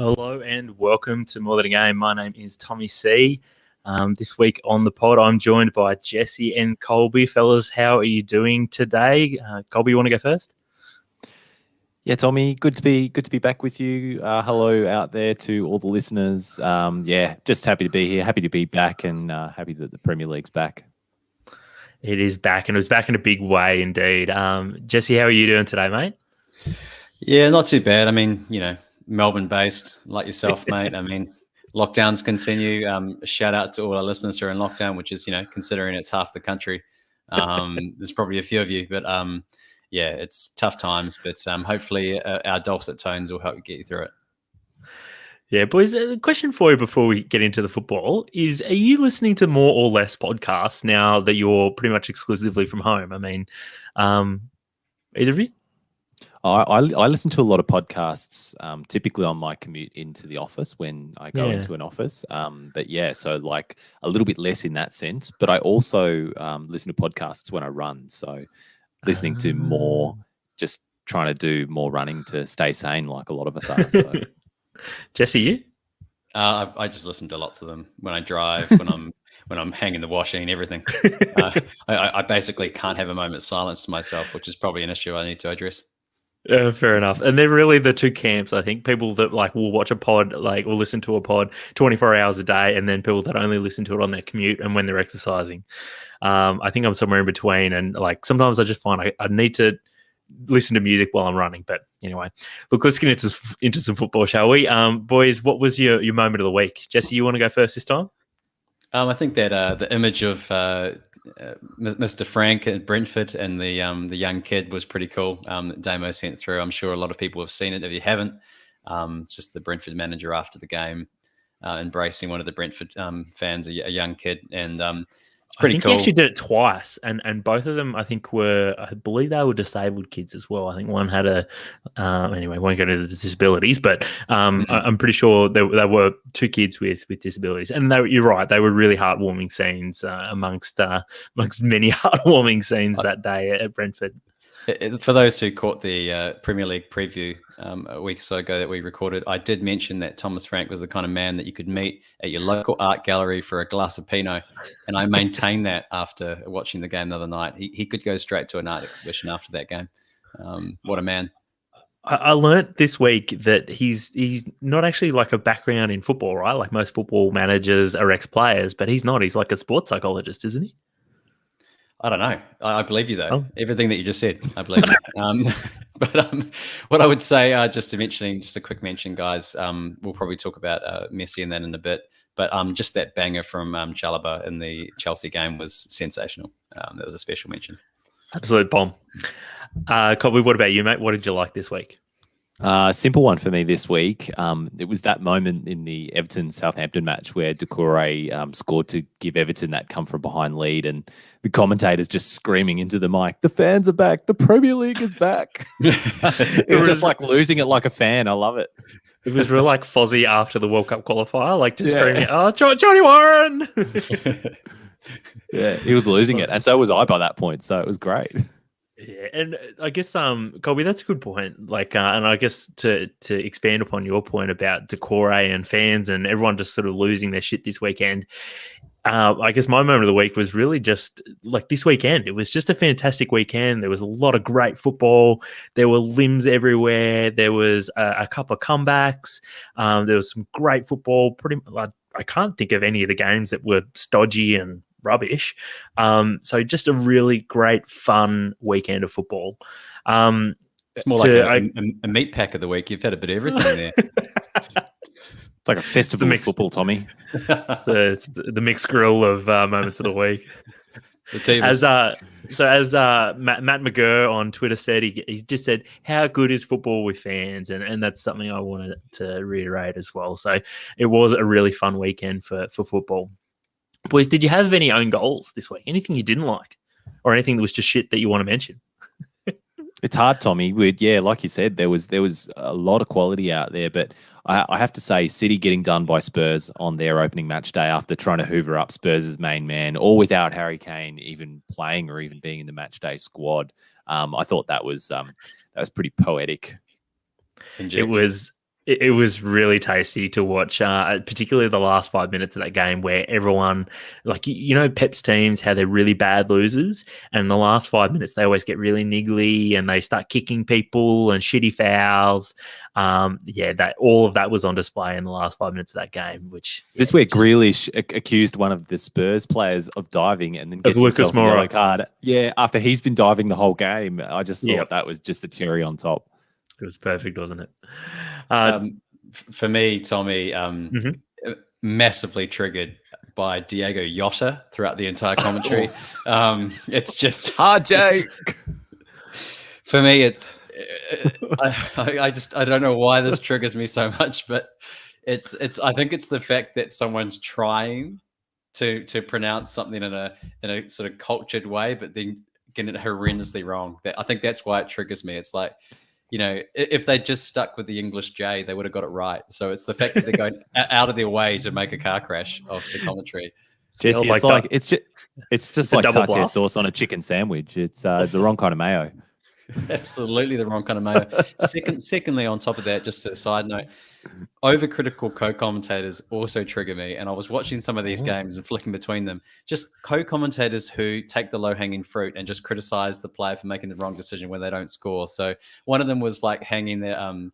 Hello and welcome to More Than a Game. My name is Tommie C. This week on the pod, I'm joined by Jesse and Colby. Fellas, how are you doing today? Colby, you want to go first? Yeah, Tommie, good to be back with you. Hello out there to all the listeners. Just happy to be here, happy to be back, and happy that the Premier League's back. It is back, and it was back in a big way indeed. Jesse, how are you doing today, mate? Yeah, not too bad. I mean, Melbourne-based like yourself, mate. I mean, lockdowns continue. A shout out to all our listeners who are in lockdown, which is, considering it's half the country. There's probably a few of you, but it's tough times. But hopefully our dulcet tones will help you get you through it. Yeah, boys, the question for you before we get into the football is, are you listening to more or less podcasts now that you're pretty much exclusively from home? I mean, either of you? I listen to a lot of podcasts, typically on my commute into the office when I go into an office. So like a little bit less in that sense. But I also listen to podcasts when I run. So listening to more, just trying to do more running to stay sane, like a lot of us are. So. Jesse, you? I just listen to lots of them when I drive, when I'm hanging the washing, everything. I basically can't have a moment's silence to myself, which is probably an issue I need to address. Fair enough. And they're really the two camps, I think. People that will watch a pod, will listen to a pod 24 hours a day, and then people that only listen to it on their commute and when they're exercising. I think I'm somewhere in between, and sometimes I just find I need to listen to music while I'm running. But anyway, look, let's get into some football, shall we? Boys, what was your moment of the week? Jesse, you want to go first this time? I think that the image of Mr. Frank at Brentford and the young kid was pretty cool. That Damo sent through. I'm sure a lot of people have seen it. If you haven't, it's just the Brentford manager after the game embracing one of the Brentford fans, a young kid, and it's pretty cool. He actually did it twice, and both of them, I believe they were disabled kids as well. I think one had anyway, won't go into the disabilities, but I'm pretty sure there were two kids with disabilities, and you're right, they were really heartwarming scenes amongst many heartwarming scenes that day at Brentford. For those who caught the Premier League preview a week or so ago that we recorded, I did mention that Thomas Frank was the kind of man that you could meet at your local art gallery for a glass of Pinot. And I maintained that after watching the game the other night. He could go straight to an art exhibition after that game. What a man. I learnt this week that he's not actually like a background in football, right? Like most football managers are ex-players, but he's not. He's like a sports psychologist, isn't he? I don't know. I believe you, though. Oh. Everything that you just said, I believe you. But what I would say, just a quick mention, guys, we'll probably talk about Messi and that in a bit, but just that banger from Chalabar in the Chelsea game was sensational. That was a special mention. Absolute bomb. Colby, what about you, mate? What did you like this week? Simple one for me this week. It was that moment in the Everton-Southampton match where Doucouré scored to give Everton that come-from-behind lead, and the commentators just screaming into the mic, "The fans are back! The Premier League is back!" It was just like losing it like a fan. I love it. It was real like Fozzie after the World Cup qualifier, just screaming, "Oh, Johnny Warren!" Yeah, he was losing it, and so was I by that point. So it was great. Yeah, and I guess, Colby, that's a good point. And I guess to expand upon your point about Doucouré and fans and everyone just sort of losing their shit this weekend, I guess my moment of the week was really just this weekend. It was just a fantastic weekend. There was a lot of great football. There were limbs everywhere. There was a couple of comebacks. There was some great football. I can't think of any of the games that were stodgy and rubbish. So just a really great, fun weekend of football. It's more like a meat pack of the week. You've had a bit of everything there. It's like a festival of football, Tommie. It's the mixed grill of moments of the week. As Matt McGurr on Twitter said, he just said, "How good is football with fans?" And that's something I wanted to reiterate as well. So it was a really fun weekend for football. Boys, did you have any own goals this week? Anything you didn't like, or anything that was just shit that you want to mention? It's hard, Tommie. Like you said, there was a lot of quality out there, but I have to say, City getting done by Spurs on their opening match day after trying to hoover up Spurs' main man, all without Harry Kane even playing or even being in the match day squad. I thought that was pretty poetic. It was It was really tasty to watch, particularly the last 5 minutes of that game where everyone, like, Pep's teams, how they're really bad losers. And in the last 5 minutes, they always get really niggly and they start kicking people and shitty fouls. All of that was on display in the last 5 minutes of that game. Is this where Grealish accused one of the Spurs players of diving and then gets himself a yellow card? Yeah, after he's been diving the whole game. I just thought that was just the cherry on top. It was perfect, wasn't it? For me, Tommie, massively triggered by Diego Jota throughout the entire commentary. It's just RJ. For me, it's I don't know why this triggers me so much, but it's I think it's the fact that someone's trying to pronounce something in a sort of cultured way, but then getting it horrendously wrong. I think that's why it triggers me. It's like, if they just stuck with the English J, they would have got it right. So it's the fact that they're going out of their way to make a car crash of the commentary. Jesse, it's just like tartare sauce on a chicken sandwich. It's the wrong kind of mayo. Absolutely the wrong kind of mayo. Secondly, on top of that, just a side note, overcritical co-commentators also trigger me. And I was watching some of these games and flicking between them. Just co-commentators who take the low-hanging fruit and just criticize the player for making the wrong decision when they don't score. So one of them was like hanging Vardy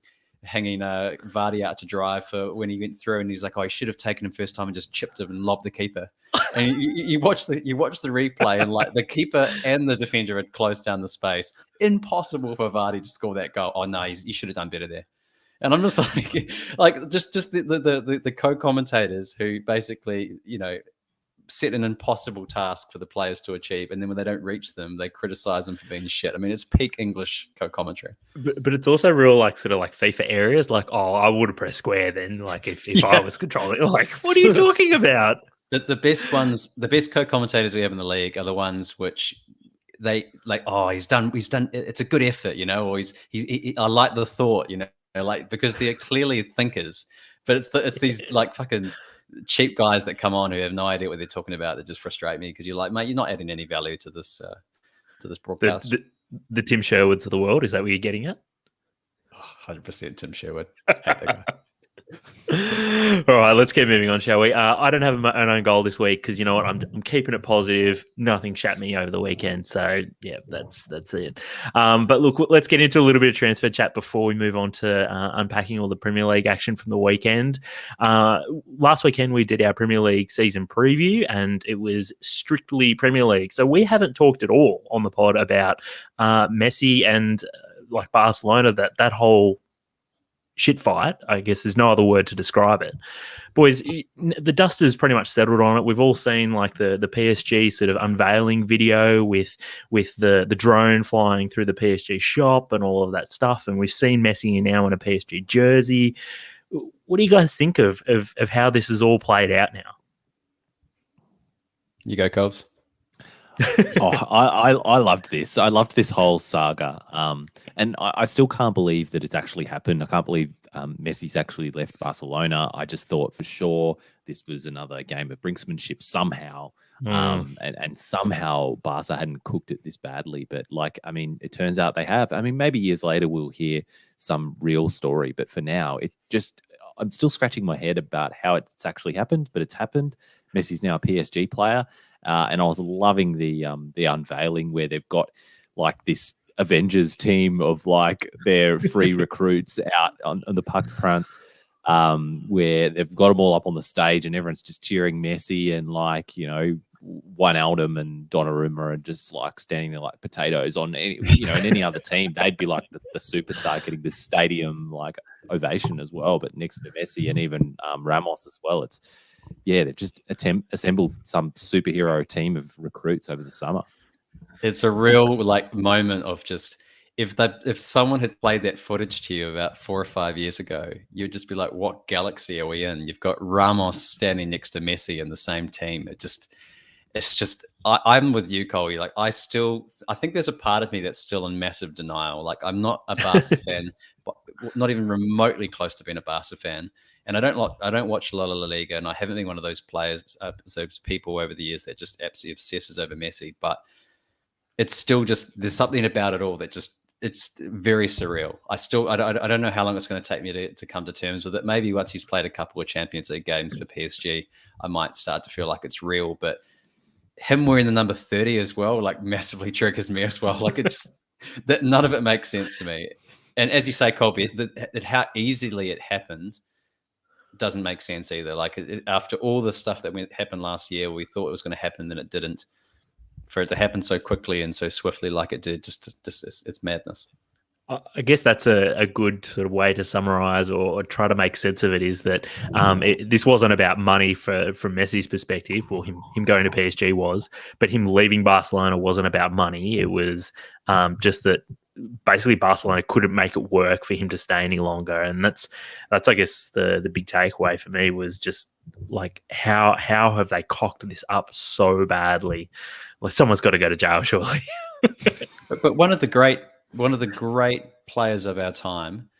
out to dry for when he went through, and he's like, "Oh, he should have taken him first time and just chipped him and lobbed the keeper." And you watch the replay, and like the keeper and the defender had closed down the space. Impossible for Vardy to score that goal. Oh no, you should have done better there. And I'm just like just the co-commentators who basically set an impossible task for the players to achieve, and then when they don't reach them, they criticize them for being shit. I mean, it's peak English co-commentary. But it's also real, like, sort of like FIFA areas. Like, oh, I would have pressed square then. Like, if I was controlling, like, what are you talking about? The best ones, the best co-commentators we have in the league are the ones which they like. Oh, he's done. It's a good effort, or I like the thought, like, because they're clearly thinkers. But it's these like fucking cheap guys that come on who have no idea what they're talking about that just frustrate me, because you're like, mate, you're not adding any value to this broadcast. The Tim Sherwoods of the world, is that what you're getting at? 100% Tim Sherwood. Hate that guy. All right, let's keep moving on, shall we? I don't have an own goal this week because you know what, I'm keeping it positive. Nothing shat me over the weekend, so yeah, that's it. But look, let's get into a little bit of transfer chat before we move on to unpacking all the Premier League action from the weekend. Last weekend we did our Premier League season preview, and it was strictly Premier League. So we haven't talked at all on the pod about Messi and like Barcelona. That whole shit fight, I guess there's no other word to describe it. Boys, the dust is pretty much settled on it. We've all seen like the PSG sort of unveiling video with the drone flying through the PSG shop and all of that stuff. And we've seen Messi now in a PSG jersey. What do you guys think of how this is all played out now? You go, Colbs. I loved this. I loved this whole saga. And I still can't believe that it's actually happened. I can't believe Messi's actually left Barcelona. I just thought for sure this was another game of brinksmanship somehow. And somehow Barca hadn't cooked it this badly. But like, I mean, it turns out they have. I mean, maybe years later we'll hear some real story. But for now, I'm still scratching my head about how it's actually happened, but it's happened. Messi's now a PSG player. And I was loving the unveiling where they've got like this Avengers team of like their free recruits out on the Parc des Princes, where they've got them all up on the stage and everyone's just cheering Messi, and like, Wijnaldum and Donnarumma are just like standing there like potatoes. On any, in any other team, they'd be like the superstar getting this stadium like ovation as well. But next to Messi and even Ramos as well, they've just assembled some superhero team of recruits over the summer. It's a real like moment of just if someone had played that footage to you about 4 or 5 years ago, you'd just be like, "What galaxy are we in?" You've got Ramos standing next to Messi in the same team. It's just I'm with you, Colby. Like I think there's a part of me that's still in massive denial. Like I'm not a Barca fan, but not even remotely close to being a Barca fan. And I don't watch La Liga, and I haven't been one of those players, those people over the years that just absolutely obsesses over Messi. But it's still just there's something about it all that just it's very surreal. I don't know how long it's going to take me to come to terms with it. Maybe once he's played a couple of Champions League games for PSG, I might start to feel like it's real. But him wearing the number 30 as well, like massively triggers me as well. Like it's that none of it makes sense to me. And as you say, Colby, how easily it happened doesn't make sense either. Like after all the stuff that happened last year, we thought it was going to happen, then it didn't. For it to happen so quickly and so swiftly like it did, just it's madness. I guess that's a good sort of way to summarize or try to make sense of it, is that this wasn't about money from Messi's perspective. Well, him going to PSG was, but him leaving Barcelona wasn't about money. It was just that basically Barcelona couldn't make it work for him to stay any longer. And that's I guess the big takeaway for me was just like how have they cocked this up so badly? Like someone's got to go to jail, surely. but one of the great players of our time,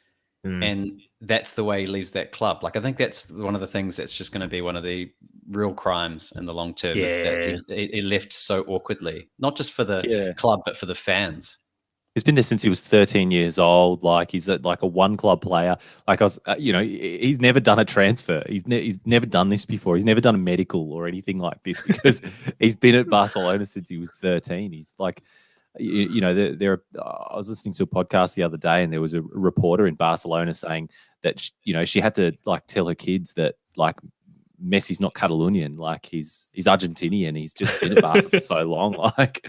and that's the way he leaves that club. Like I think that's one of the things that's just going to be one of the real crimes in the long term, is that he left so awkwardly, not just for the club but for the fans. He's been there since he was 13 years old. Like he's like a one club player. Like he's never done a transfer. He's never done this before. He's never done a medical or anything like this because he's been at Barcelona since he was 13. He's like, I was listening to a podcast the other day, and there was a reporter in Barcelona saying that she had to like tell her kids that like Messi's not Catalonian, like he's Argentinian. He's just been at Barca for so long, like.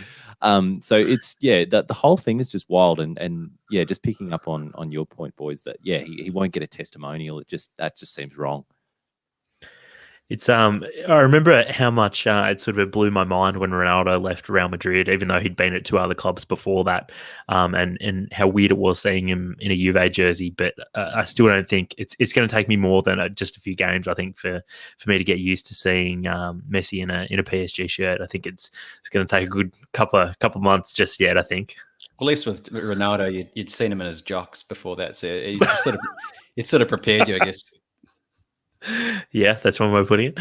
So it's the whole thing is just wild, and just picking up on your point, boys, that he won't get a testimonial. That just seems wrong. It's I remember how much it sort of blew my mind when Ronaldo left Real Madrid, even though he'd been at two other clubs before that, and how weird it was seeing him in a Juve jersey. But I still don't think it's going to take me more than just a few games. I think for me to get used to seeing Messi in a PSG shirt. I think it's going to take a good couple of months just yet, I think. Well, at least with Ronaldo, you'd seen him in his jocks before that, so it sort of prepared you, I guess. Yeah, that's one way of putting it.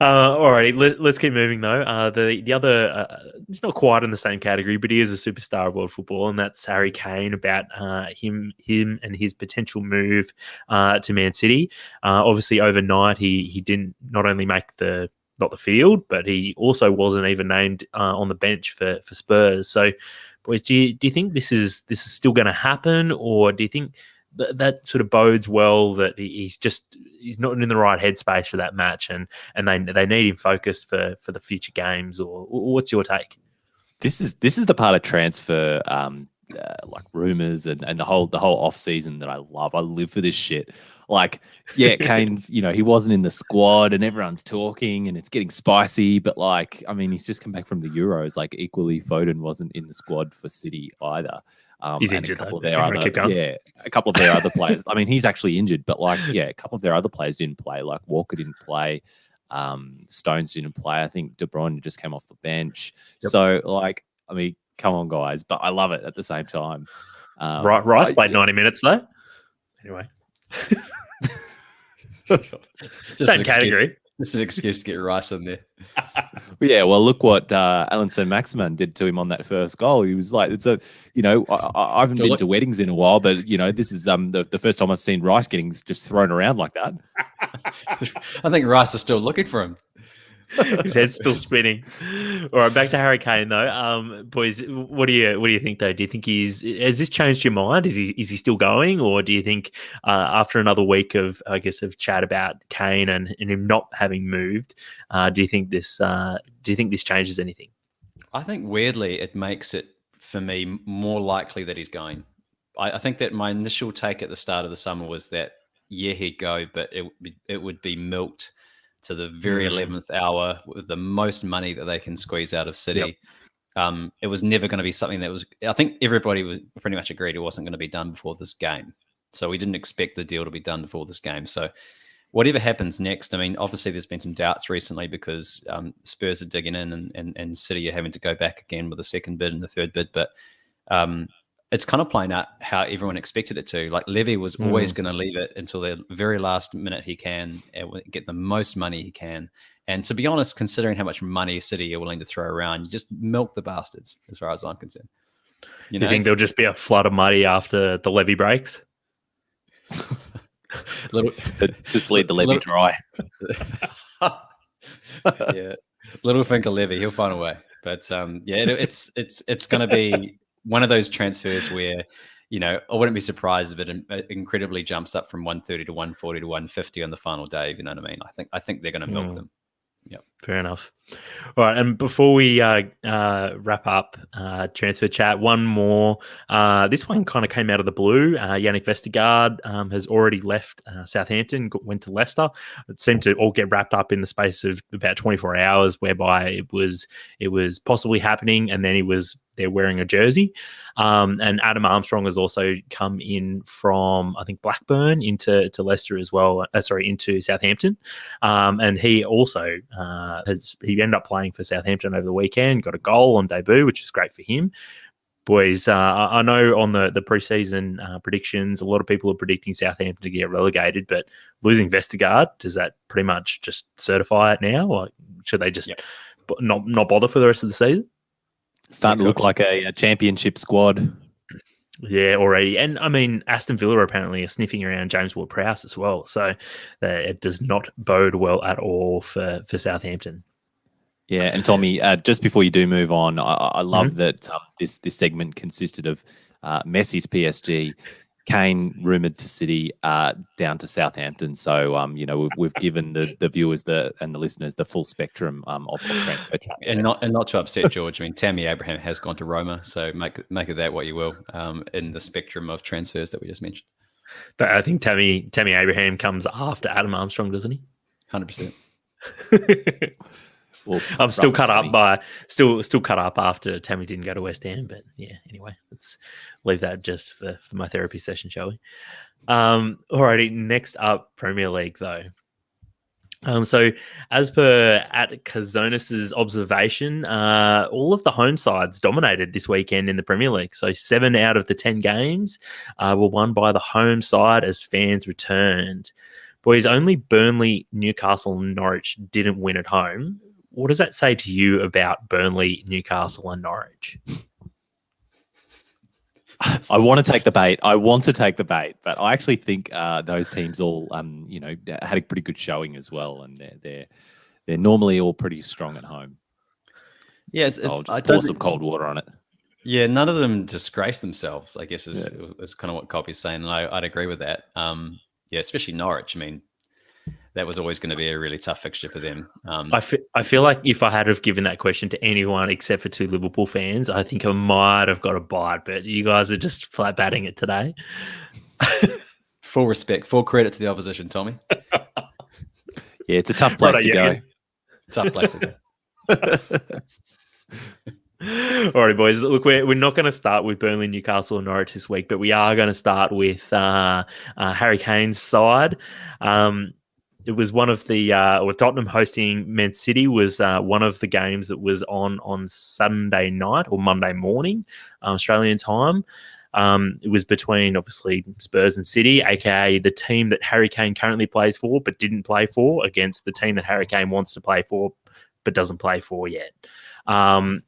Alrighty, let's keep moving though. The other, it's not quite in the same category, but he is a superstar of world football, and that's Harry Kane. About him and his potential move to Man City. Obviously, overnight he didn't not only make not the field, but he also wasn't even named on the bench for Spurs. So, boys, do you think this is still going to happen, or do you think that sort of bodes well that he's not in the right headspace for that match, and they need him focused for the future games? Or what's your take? This is the part of transfer like rumors and the whole off season that I love. I live for this shit. Like, Kane's, he wasn't in the squad and everyone's talking and it's getting spicy, but like, I mean, he's just come back from the Euros. Like, equally, Foden wasn't in the squad for City either. He's injured. A couple of their other players. I mean, he's actually injured, but like, a couple of their other players didn't play. Like Walker didn't play, Stones didn't play. I think De Bruyne just came off the bench. Yep. So, like, I mean, come on, guys, but I love it at the same time. Rice played 90 minutes though. Anyway, same category. Just an excuse to get Rice in there. Well, look what Alan Saint-Maximin did to him on that first goal. He was like, I haven't been to weddings in a while, but, this is the first time I've seen Rice getting just thrown around like that. I think Rice is still looking for him. His head's still spinning. All right, back to Harry Kane though. Boys, what do you think though? Do you think has this changed your mind? Is he still going, or do you think after another week of chat about Kane and him not having moved, do you think this changes anything? I think weirdly it makes it for me more likely that he's going. I think that my initial take at the start of the summer was that he'd go, but it would be milked to the very 11th hour with the most money that they can squeeze out of City. Yep. It was never going to be something that was, I think everybody was pretty much agreed it wasn't going to be done before this game. So we didn't expect the deal to be done before this game. So whatever happens next, I mean, obviously there's been some doubts recently because Spurs are digging in and City are having to go back again with the second bid and the third bid. But it's kind of playing out how everyone expected it to. Like Levy was always going to leave it until the very last minute he can, get the most money he can. And to be honest, considering how much money City are willing to throw around, you just milk the bastards as far as I'm concerned. You think there'll just be a flood of money after the levy breaks? Just bleed the levy dry. Yeah, little Finker levy, he'll find a way. But it's going to be one of those transfers where, I wouldn't be surprised if it incredibly jumps up from 130 to 140 to 150 on the final day. You know what I mean? I think they're going to milk them. Yeah, fair enough. All right, and before we wrap up transfer chat, one more. This one kind of came out of the blue. Yannick Vestergaard has already left Southampton, went to Leicester. It seemed to all get wrapped up in the space of about 24 hours, whereby it was possibly happening, and then he was there wearing a jersey. And Adam Armstrong has also come in from, I think, Blackburn into Leicester as well. Into Southampton. And he also he ended up playing for Southampton over the weekend, got a goal on debut, which is great for him. Boys, I know on the preseason predictions, a lot of people are predicting Southampton to get relegated, but losing Vestergaard, does that pretty much just certify it now? Or should they just not bother for the rest of the season? Starting to look like a championship squad. Yeah, already. And I mean, Aston Villa apparently are sniffing around James Ward-Prowse as well. So it does not bode well at all for Southampton. Yeah, and Tommie, just before you do move on, I love that this segment consisted of Messi to PSG, Kane rumoured to City, down to Southampton. So, we've given the viewers and the listeners the full spectrum of transfer chat. And not to upset George. I mean, Tammy Abraham has gone to Roma, so make of that what you will. In the spectrum of transfers that we just mentioned, but I think Tammy Abraham comes after Adam Armstrong, doesn't he? 100%. Well, I'm still cut up still cut up after Tammy didn't go to West Ham, but yeah. Anyway, let's leave that just for my therapy session, shall we? Alrighty. Next up, Premier League though. So as per at Kazonis's observation, all of the home sides dominated this weekend in the Premier League. So 7 out of the 10 games were won by the home side as fans returned. Boys, only Burnley, Newcastle, and Norwich didn't win at home. What does that say to you about Burnley, Newcastle, and Norwich? I want to take the bait. But I actually think those teams all, had a pretty good showing as well, and they're normally all pretty strong at home. Yeah, I'll just pour some cold water on it. Yeah, none of them disgrace themselves, I guess, is kind of what Colby's saying, and I'd agree with that. Especially Norwich. I mean, that was always going to be a really tough fixture for them. I feel like if I had have given that question to anyone except for 2 Liverpool fans, I think I might have got a bite, but you guys are just flat batting it today. Full respect, full credit to the opposition, Tommie. Yeah, it's a tough place to go. Tough place to go. All right, boys. Look, we're not going to start with Burnley, Newcastle, and Norwich this week, but we are going to start with Harry Kane's side. It was one of the Tottenham hosting Man City was one of the games that was on Sunday night or Monday morning, Australian time. It was between obviously Spurs and City, aka the team that Harry Kane currently plays for but didn't play for, against the team that Harry Kane wants to play for but doesn't play for yet.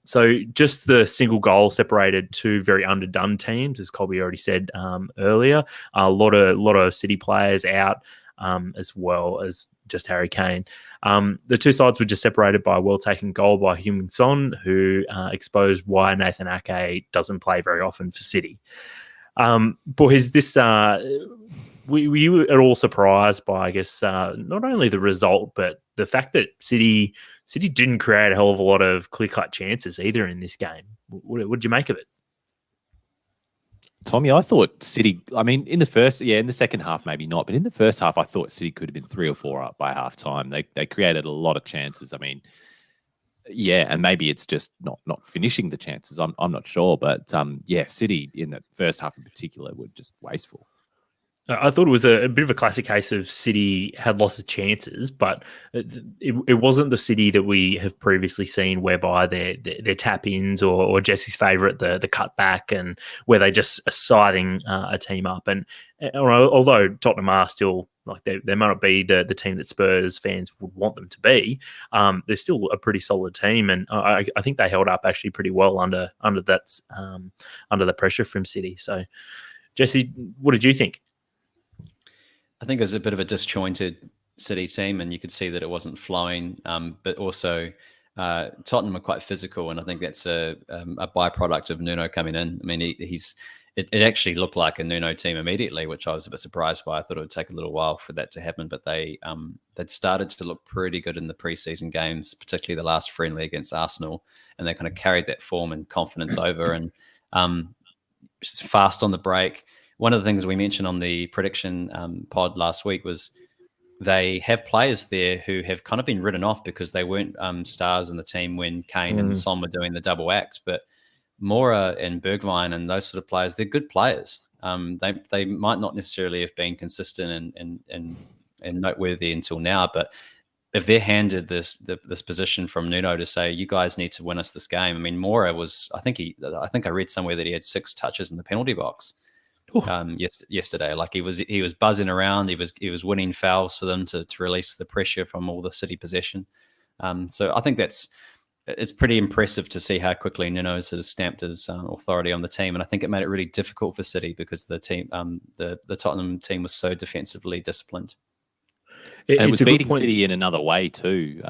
So just the single goal separated 2 very underdone teams, as Colby already said earlier. A lot of City players out, as well as just Harry Kane. The 2 sides were just separated by a well-taken goal by Heung-min Son, who exposed why Nathan Ake doesn't play very often for City. Boys, were you at all surprised by, I guess, not only the result, but the fact that City didn't create a hell of a lot of clear-cut chances either in this game? What did you make of it? Tommie, I thought City, in the second half, maybe not, but in the first half, I thought City could have been 3 or 4 up by half time. They created a lot of chances. And maybe it's just not finishing the chances. I'm not sure. But City in the first half in particular were just wasteful. I thought it was a bit of a classic case of City had lots of chances, but it wasn't the City that we have previously seen, whereby their tap-ins or Jesse's favourite, the cutback, and where they just are siding a team up. And although Tottenham are still Like they might not be the team that Spurs fans would want them to be. They're still a pretty solid team, and I think they held up actually pretty well under the pressure from City. So, Jesse, what did you think? I think it was a bit of a disjointed City team, and you could see that it wasn't flowing. But also, Tottenham are quite physical, and I think that's a byproduct of Nuno coming in. I mean, it actually looked like a Nuno team immediately, which I was a bit surprised by. I thought it would take a little while for that to happen, but they'd started to look pretty good in the preseason games, particularly the last friendly against Arsenal, and they kind of carried that form and confidence over, and just fast on the break. One of the things we mentioned on the prediction pod last week was they have players there who have kind of been written off because they weren't stars in the team when Kane and Son were doing the double act, but Mora and Bergwijn and those sort of players, they're good players. They might not necessarily have been consistent and noteworthy until now, but if they're handed this position from Nuno to say, you guys need to win us this game. I mean, Mora was, I think I read somewhere that he had 6 touches in the penalty box yesterday. Like he was buzzing around. He was winning fouls for them to release the pressure from all the City possession. So I think it's pretty impressive to see how quickly Nuno has stamped his authority on the team, and I think it made it really difficult for City because the team, the Tottenham team, was so defensively disciplined. It was beating City in another way too.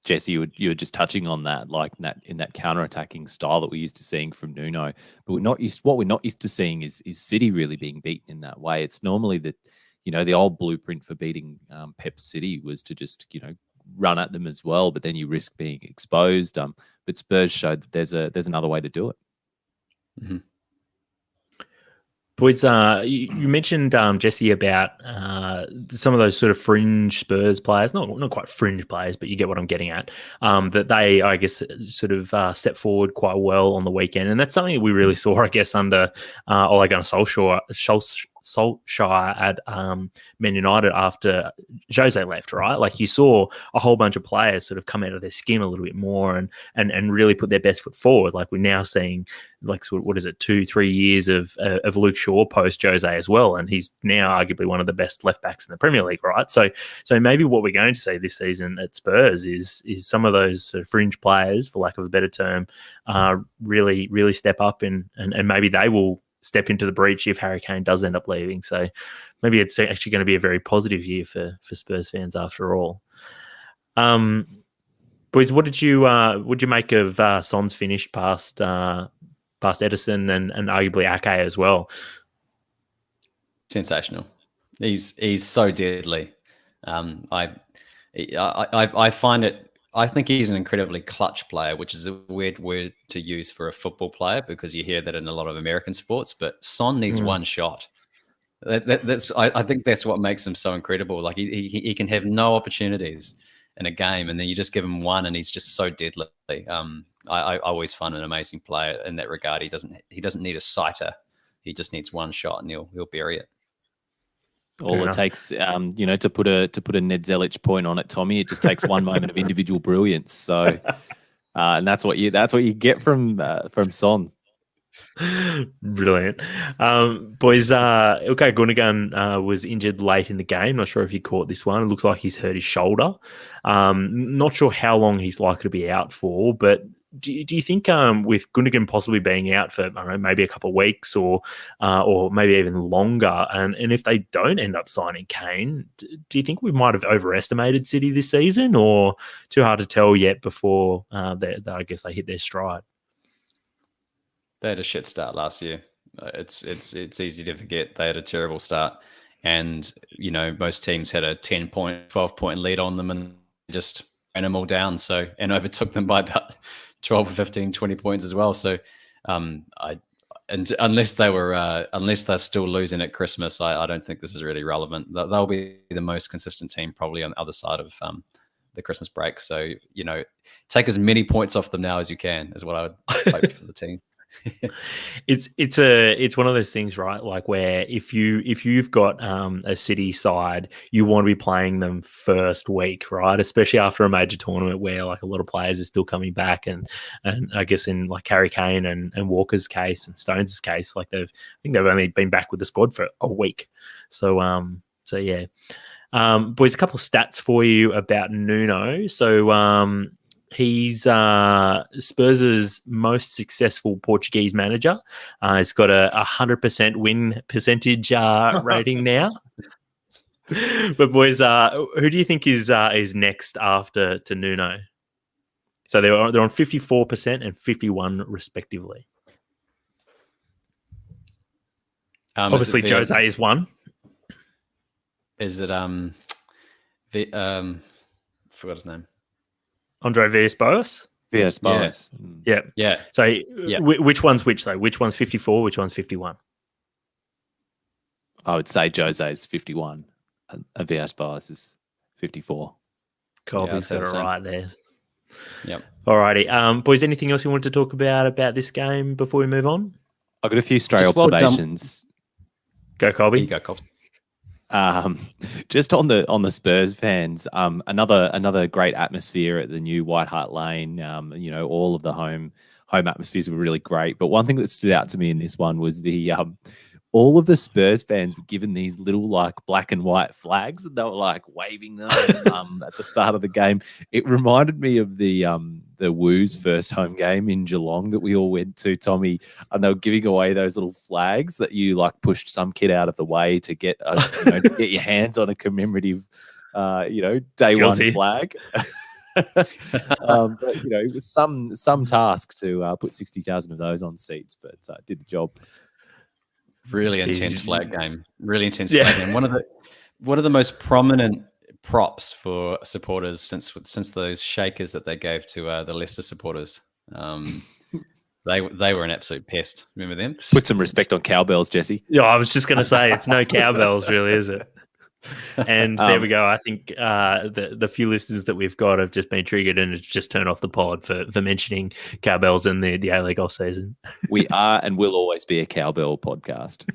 Jesse, you were just touching on that, like in that counter-attacking style that we're used to seeing from Nuno. But what we're not used to seeing is City really being beaten in that way. It's normally that, the old blueprint for beating Pep City was to just, run at them as well, but then you risk being exposed. But Spurs showed that there's another way to do it. Mm-hmm. Boys, you mentioned, Jesse, about some of those sort of fringe Spurs players, not quite fringe players, but you get what I'm getting at, that they, I guess, sort of stepped forward quite well on the weekend. And that's something we really saw, I guess, under Ole Gunnar Solskjaer at Man United after Jose left, right? Like you saw a whole bunch of players sort of come out of their skin a little bit more and really put their best foot forward. Like we're now seeing, like, what is it, 2-3 years of Luke Shaw post Jose as well, and he's now arguably one of the best left backs in the Premier League, right? So maybe what we're going to see this season at Spurs is some of those sort of fringe players, for lack of a better term, really step up and maybe they will step into the breach if Harry Kane does end up leaving. So maybe it's actually going to be a very positive year for Spurs fans after all. Boys, what did you make of Son's finish past Edison and arguably Ake as well? Sensational. He's so deadly. I find it. I think he's an incredibly clutch player, which is a weird word to use for a football player because you hear that in a lot of American sports. But Son needs one shot. I think that's what makes him so incredible. Like he can have no opportunities in a game, and then you just give him one, and he's just so deadly. I always find him an amazing player in that regard. He doesn't need a sighter. He just needs one shot, and he'll bury it. All it takes, to put a Ned Zelic point on it, Tommie, it just takes one moment of individual brilliance. So, and that's what you get from Son. Brilliant. Boys, Ilkay Gundogan was injured late in the game. Not sure if you caught this one. It looks like he's hurt his shoulder. Not sure how long he's likely to be out for, but do you think with Gundogan possibly being out for, I don't know, maybe a couple of weeks or maybe even longer, and if they don't end up signing Kane, do you think we might have overestimated City this season, or too hard to tell yet before I guess they hit their stride? They had a shit start last year. It's easy to forget they had a terrible start, and most teams had a 10-point, 12-point lead on them and just ran them all down. So and overtook them by about 12, 15, 20 points as well. So unless they're still losing at Christmas, I don't think this is really relevant. They'll be the most consistent team probably on the other side of the Christmas break. So take as many points off them now as you can is what I would hope for the team. It's one of those things, right? Like where if you've got a City side, you want to be playing them first week, right? Especially after a major tournament where like a lot of players are still coming back, and I guess in like Harry Kane and Walker's case and Stones' case, like I think they've only been back with the squad for a week. So So yeah. Boys, a couple of stats for you about Nuno. So he's Spurs' most successful Portuguese manager. He's got a 100% win percentage rating now. But boys, who do you think is next after to Nuno? So they're on 54% and 51% respectively. Obviously, Jose is one. Is it forgot his name. Andre Villas-Boas? Villas-Boas. Yeah. Yeah. So which one's which though? Which one's 54? Which one's 51? I would say Jose's 51 and Villas-Boas is 54. Colby's got it right there. Yep. Alrighty. Boys, anything else you want to talk about this game before we move on? I've got a few stray observations. Go, Colby. Here you go, Colby. Just on the Spurs fans, another great atmosphere at the new White Hart Lane. All of the home atmospheres were really great. But one thing that stood out to me in this one was the all of the Spurs fans were given these little like black and white flags, and they were like waving them at the start of the game. It reminded me of the Woos first home game in Geelong that we all went to, Tommie, and they were giving away those little flags that you like pushed some kid out of the way to get to get your hands on a commemorative day Guilty. one flag. But it was some task to put 60,000 of those on seats, but did the job. Really intense flag game. Really intense flag game. One of the most prominent props for supporters since those shakers that they gave to the Leicester supporters. They were an absolute pest. Remember them? Put some respect on cowbells, Jesse. Yeah, I was just going to say it's no cowbells, really, is it? And there we go. I think the few listeners that we've got have just been triggered and it's just turned off the pod for mentioning cowbells in the A-League off season. We are and will always be a cowbell podcast.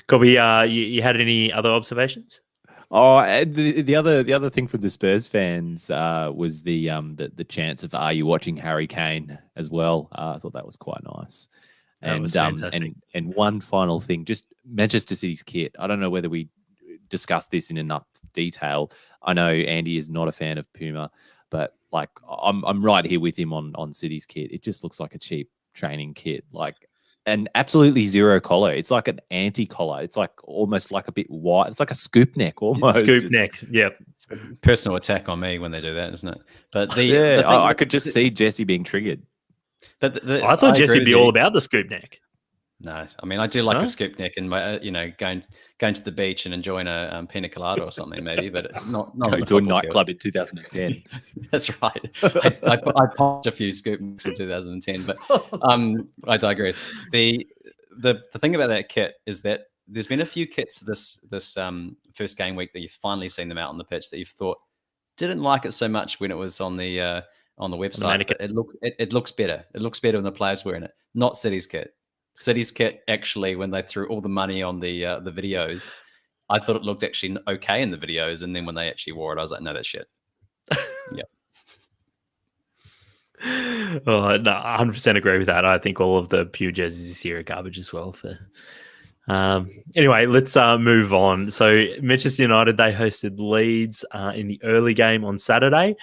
Colby, you had any other observations? Oh, the other thing from the Spurs fans was the chants of "Are you watching Harry Kane?" as well. I thought that was quite nice. And one final thing, just Manchester City's kit. I don't know whether we discussed this in enough detail. I know Andy is not a fan of Puma, but like I'm right here with him on City's kit. It just looks like a cheap training kit, like an absolutely zero collar. It's like an anti-collar. It's like almost like a bit wide. It's like a scoop neck almost. Scoop neck. Yep. Personal attack on me when they do that, isn't it? But I could just see Jesse being triggered. But I thought Jesse would be all about the scoop neck. No, I mean I do like a scoop neck and going to the beach and enjoying a pina colada or something maybe, but not going to a nightclub in 2010. That's right. I popped a few scoop necks in 2010, but I digress. The thing about that kit is that there's been a few kits this first game week that you've finally seen them out on the pitch that you've thought didn't like it so much when it was on the website. But it looks better. It looks better when the players wearing it. Not City's kit. City's kit actually, when they threw all the money on the videos, I thought it looked actually okay in the videos, and then when they actually wore it, I was like, no, that's shit. Yeah. Oh no, 100% agree with that. I think all of the Pew jerseys this year are garbage as well. Anyway, let's move on. So Manchester United, they hosted Leeds in the early game on Saturday.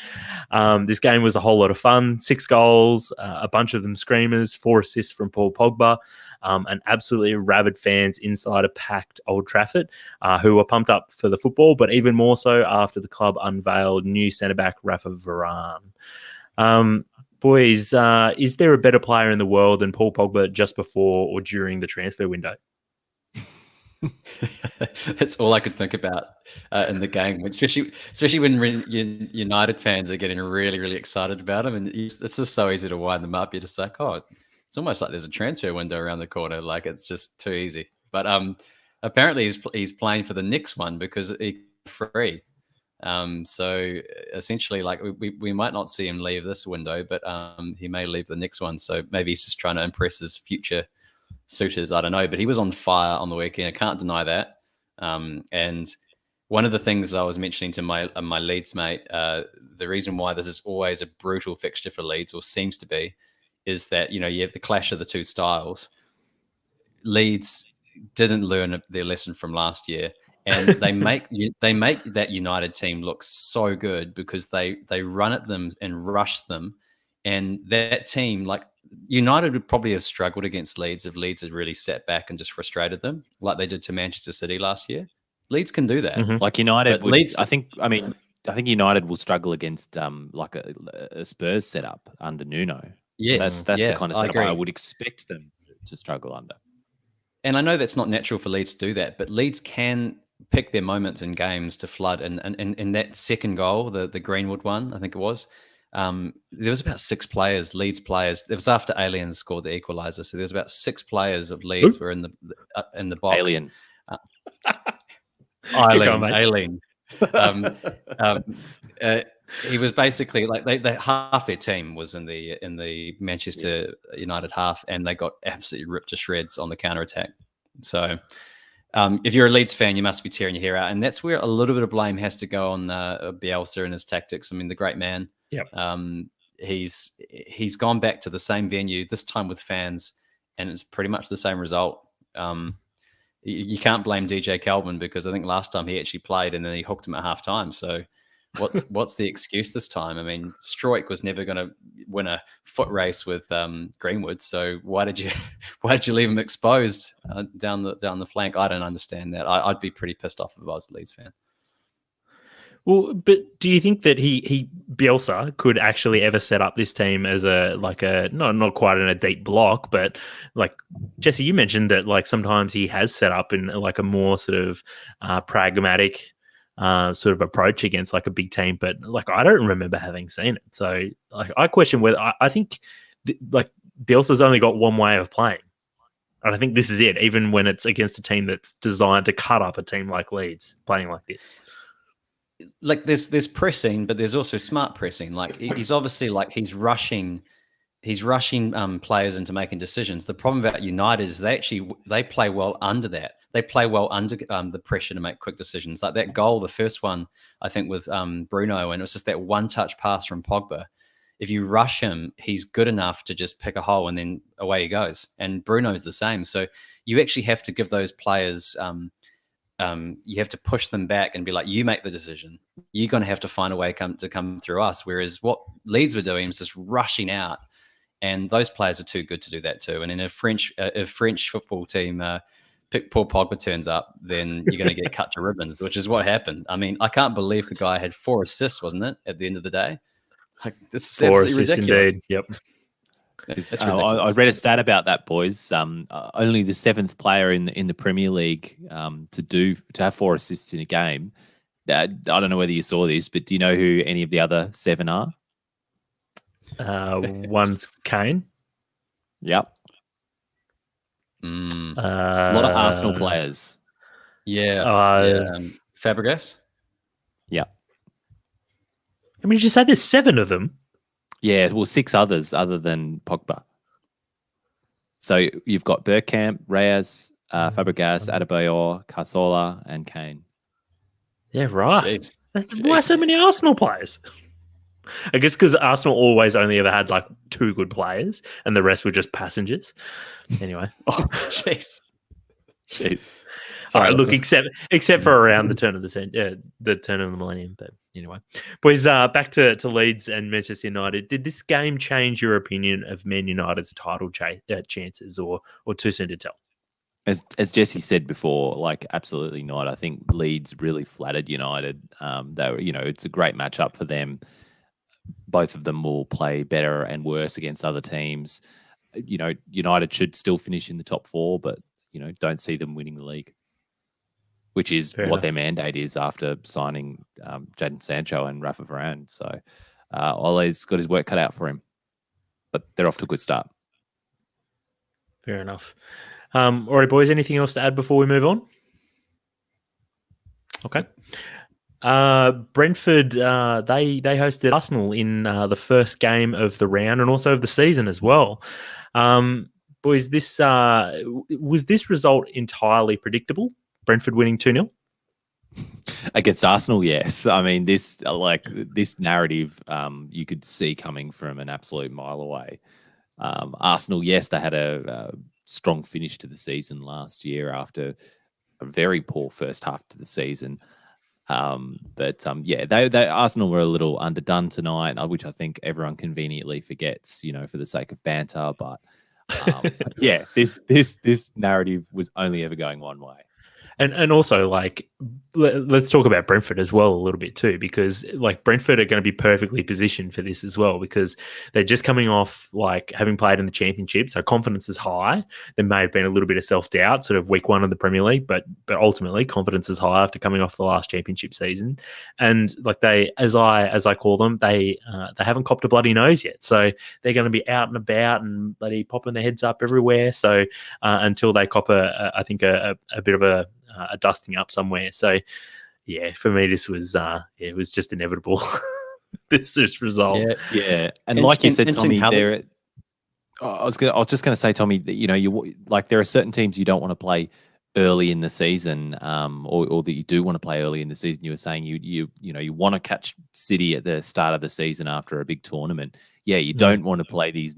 This game was a whole lot of fun. 6 goals, a bunch of them screamers, 4 assists from Paul Pogba, and absolutely rabid fans inside a packed Old Trafford who were pumped up for the football, but even more so after the club unveiled new centre-back Rafa Varane. Boys, is there a better player in the world than Paul Pogba just before or during the transfer window? That's all I could think about in the game, especially when United fans are getting really, really excited about him, and it's just so easy to wind them up. You're just like, oh, it's almost like there's a transfer window around the corner. Like it's just too easy. But apparently he's playing for the next one because he's free. So essentially, like we might not see him leave this window, but he may leave the next one. So maybe he's just trying to impress his future suitors. I don't know, but he was on fire on the weekend. I can't deny that. And one of the things I was mentioning to my Leeds mate, the reason why this is always a brutal fixture for Leeds, or seems to be, is that you have the clash of the two styles. Leeds didn't learn their lesson from last year, and they make that United team look so good because they run at them and rush them, and that team, like United, would probably have struggled against Leeds if Leeds had really sat back and just frustrated them like they did to Manchester City last year. Leeds can do that. Mm-hmm. Like United would, Leeds, I think United will struggle against like a Spurs setup under Nuno. yes, that's the kind of setup I I would expect them to struggle under. And I know that's not natural for Leeds to do that, but Leeds can pick their moments in games to flood. And in that second goal, the Greenwood one, I think it was, there was about 6 players, Leeds players. It was after Alien scored the equaliser, so there's about 6 players of Leeds were in the box. Alien. Alien. He was basically like they half their team was in the Manchester United half, and they got absolutely ripped to shreds on the counter attack. So if you're a Leeds fan, you must be tearing your hair out, and that's where a little bit of blame has to go on Bielsa and his tactics. I mean, the great man. Yeah. He's gone back to the same venue, this time with fans, and it's pretty much the same result. You can't blame DJ Calvin, because I think last time he actually played and then he hooked him at half time. So what's the excuse this time? I mean, Stroik was never going to win a foot race with Greenwood. So why did you leave him exposed down the flank? I don't understand that. I'd be pretty pissed off if I was a Leeds fan. Well, but do you think that Bielsa could actually ever set up this team as not quite in a deep block, but like Jesse, you mentioned that like sometimes he has set up in like a more sort of pragmatic sort of approach against like a big team, but like I don't remember having seen it. So like I question whether I think like Bielsa's only got one way of playing, and I think this is it. Even when it's against a team that's designed to cut up a team like Leeds, playing like this. Like there's pressing, but there's also smart pressing. Like he's obviously like he's rushing players into making decisions. The problem about United is they play well under that. They play well under the pressure to make quick decisions. Like that goal, the first one, I think with Bruno, and it was just that one touch pass from Pogba. If you rush him, he's good enough to just pick a hole and then away he goes. And Bruno's the same. So you actually have to give those players. You have to push them back and be like, you make the decision. You're going to have to find a way to come through us. Whereas what Leeds were doing was just rushing out, and those players are too good to do that too. And in a French football team, poor Pogba turns up, then you're going to get cut to ribbons, which is what happened. I mean, I can't believe the guy had 4 assists, wasn't it, at the end of the day? Like, this is 4 absolutely ridiculous. Indeed. Yep. I read a stat about that, boys. Only the 7th player in the Premier League to have 4 assists in a game. I don't know whether you saw this, but do you know who any of the other 7 are? One's Kane. Yep. A lot of Arsenal players. Yeah. Fabregas. Yeah. I mean, you just said there's 7 of them. Yeah, well, 6 others other than Pogba. So you've got Bergkamp, Reyes, Fabregas, Adebayor, Cazorla, and Kane. Yeah, right. Jeez. Why so many Arsenal players? I guess because Arsenal always only ever had like 2 good players, and the rest were just passengers. Anyway. Oh, jeez. All right, look, except for around the turn of the turn of the millennium. But anyway, boys, back to Leeds and Manchester United. Did this game change your opinion of Man United's title chances, or too soon to tell? As Jesse said before, like absolutely not. I think Leeds really flattered United. They were, it's a great matchup for them. Both of them will play better and worse against other teams. United should still finish in the top 4, but don't see them winning the league, which is Fair what enough. their mandate is after signing Jadon Sancho and Rafa Varane. So Ole's got his work cut out for him, but they're off to a good start. Fair enough. All right, boys, anything else to add before we move on? Okay. Brentford, they hosted Arsenal in the first game of the round and also of the season as well. Boys, was this result entirely predictable? Brentford winning 2-0? Against Arsenal, yes. I mean, this narrative you could see coming from an absolute mile away. Arsenal, yes, they had a strong finish to the season last year after a very poor first half to the season. They Arsenal were a little underdone tonight, which I think everyone conveniently forgets, for the sake of banter. But this narrative was only ever going one way. And also, like, let's talk about Brentford as well a little bit too, because like Brentford are going to be perfectly positioned for this as well, because they're just coming off like having played in the Championship, so confidence is high. There may have been a little bit of self-doubt, sort of week one of the Premier League, but ultimately confidence is high after coming off the last Championship season. And like they, as I call them, they haven't copped a bloody nose yet, so they're going to be out and about and bloody popping their heads up everywhere. So until they cop a bit of a dusting up somewhere. So yeah, for me this was it was just inevitable. this result. Yeah. And like you said, Tommie, I was just going to say, Tommie, that you like there are certain teams you don't want to play early in the season, or that you do want to play early in the season. You were saying you want to catch City at the start of the season after a big tournament. Yeah, you don't want to play these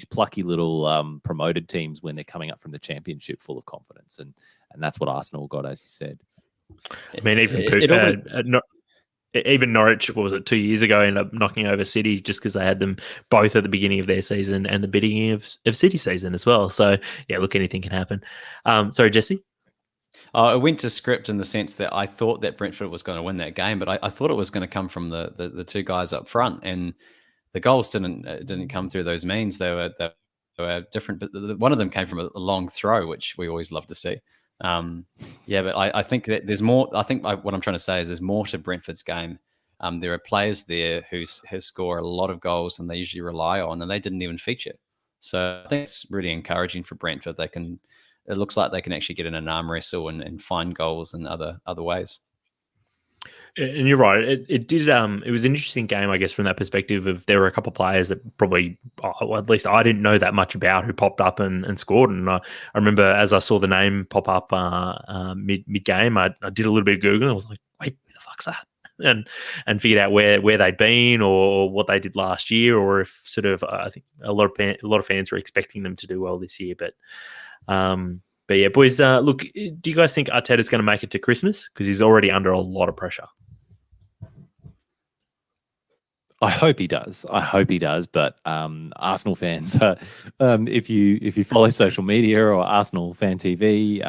plucky little promoted teams when they're coming up from the Championship full of confidence, and that's what Arsenal got, as you said. I mean, even Norwich, what was it, 2 years ago, ended up knocking over City just because they had them both at the beginning of their season and the beginning of City season as well. So yeah, look, anything can happen. Sorry, Jesse. I went to script in the sense that I thought that Brentford was going to win that game, but I thought it was going to come from the two guys up front, and the goals didn't come through those means. They were different, but one of them came from a long throw, which we always love to see. But I think that there's more. I think what I'm trying to say is there's more to Brentford's game. There are players there who score a lot of goals and they usually rely on, and they didn't even feature. So I think it's really encouraging for Brentford. It looks like they can actually get in an arm wrestle and find goals in other ways. And you're right. It did. It was an interesting game, I guess, from that perspective. Of there were a couple of players that probably, or at least I didn't know that much about, who popped up and scored. And I remember as I saw the name pop up mid game, I did a little bit of Googling. I was like, wait, who the fuck's that? And figured out where they'd been or what they did last year, or if sort of I think a lot of fans were expecting them to do well this year. But yeah, boys. Look, do you guys think Arteta's going to make it to Christmas? Because he's already under a lot of pressure. I hope he does. But Arsenal fans, if you follow social media or Arsenal fan TV,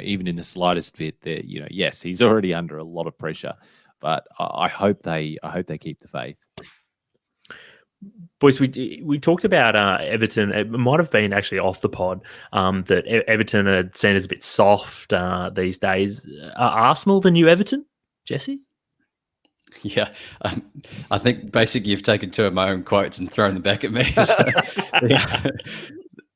even in the slightest bit, that yes, he's already under a lot of pressure. But I hope they keep the faith. Boys, we talked about Everton. It might have been actually off the pod that Everton are seen as a bit soft these days. Are Arsenal the new Everton, Jesse? Yeah, I think basically you've taken two of my own quotes and thrown them back at me.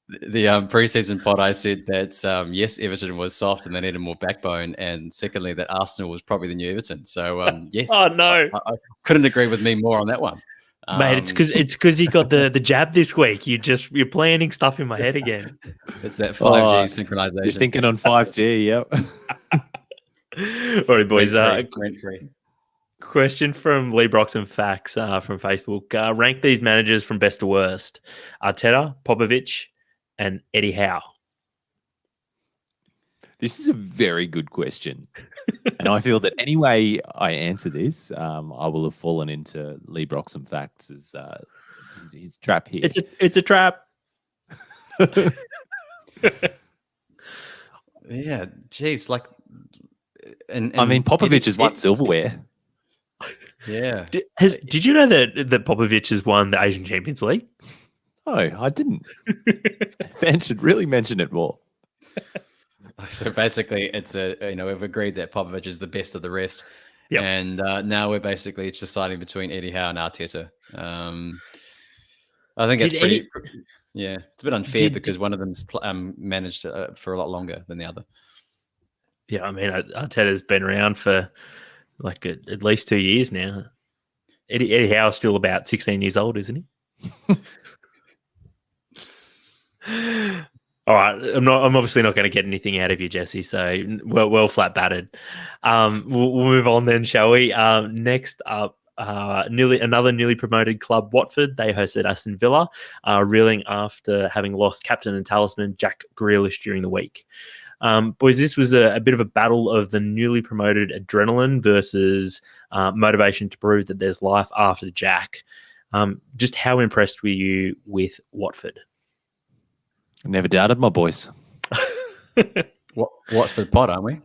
The pre-season pod, I said that yes, Everton was soft and they needed more backbone, and secondly that Arsenal was probably the new Everton. So yes, oh no, I couldn't agree with me more on that one. Mate, it's because you got the jab this week. You're planning stuff in my head again. It's that 5G synchronization. You're thinking on 5G, yep. All right, boys. Rent-free. Question from Lee Broxham Facts from Facebook. Rank these managers from best to worst. Arteta, Popovich, and Eddie Howe. This is a very good question. And I feel that any way I answer this, I will have fallen into Lee Broxham Facts' his trap here. It's a trap. Yeah, geez, like... And I mean, Popovich has won silverware. Yeah. Did you know that Popovich has won the Asian Champions League? No, I didn't. Fans should really mention it more. So basically, it's we've agreed that Popovich is the best of the rest, yep. And now we're basically deciding between Eddie Howe and Arteta. I think it's pretty. Yeah, it's a bit unfair because one of them's managed for a lot longer than the other. Yeah, I mean, Arteta's been around for like at least 2 years now. Eddie Howe's still about 16 years old, isn't he? All right, I'm obviously not going to get anything out of you, Jesse. So well flat battered. We'll move on then, shall we? Next up, another newly promoted club, Watford. They hosted Aston Villa, reeling after having lost captain and talisman Jack Grealish during the week. Boys, this was a bit of a battle of the newly promoted adrenaline versus motivation to prove that there's life after Jack. Just how impressed were you with Watford? Never doubted my boys. Watford pod, aren't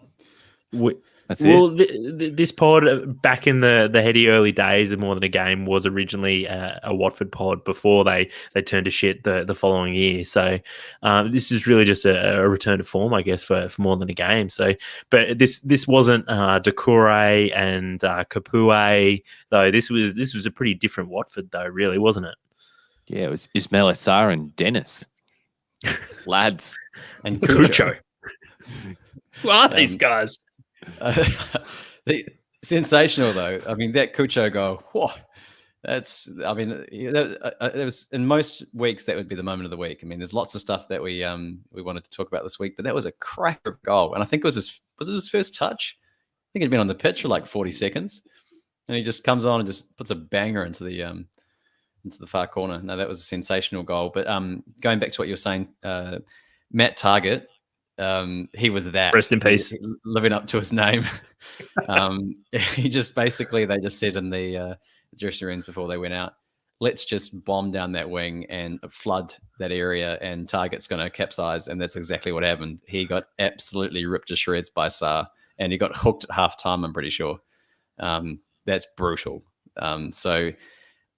we? That's this pod back in the heady early days of More Than a Game was originally a Watford pod before they turned to shit the following year. So this is really just a return to form, I guess, for More Than a Game. So, but this wasn't Decore and Kapue, though. This was a pretty different Watford, though, really, wasn't it? Yeah, it was Ismail Assar and Dennis, lads, and Cucho. Who are these guys? Sensational though. I mean, that Cucho goal. Whoa, that's. I mean, it was in most weeks that would be the moment of the week. I mean, there's lots of stuff that we wanted to talk about this week, but that was a cracker goal, and I think it was his first touch. I think he'd been on the pitch for like 40 seconds, and he just comes on and just puts a banger into the far corner. No, that was a sensational goal. But going back to what you were saying, Matt Targett. He was that. Rest in peace. Living up to his name. He just basically, they just said in the dressing rooms before they went out, let's just bomb down that wing and flood that area, and Target's going to capsize. And that's exactly what happened. He got absolutely ripped to shreds by Sarr, and he got hooked at half time, I'm pretty sure. That's brutal. So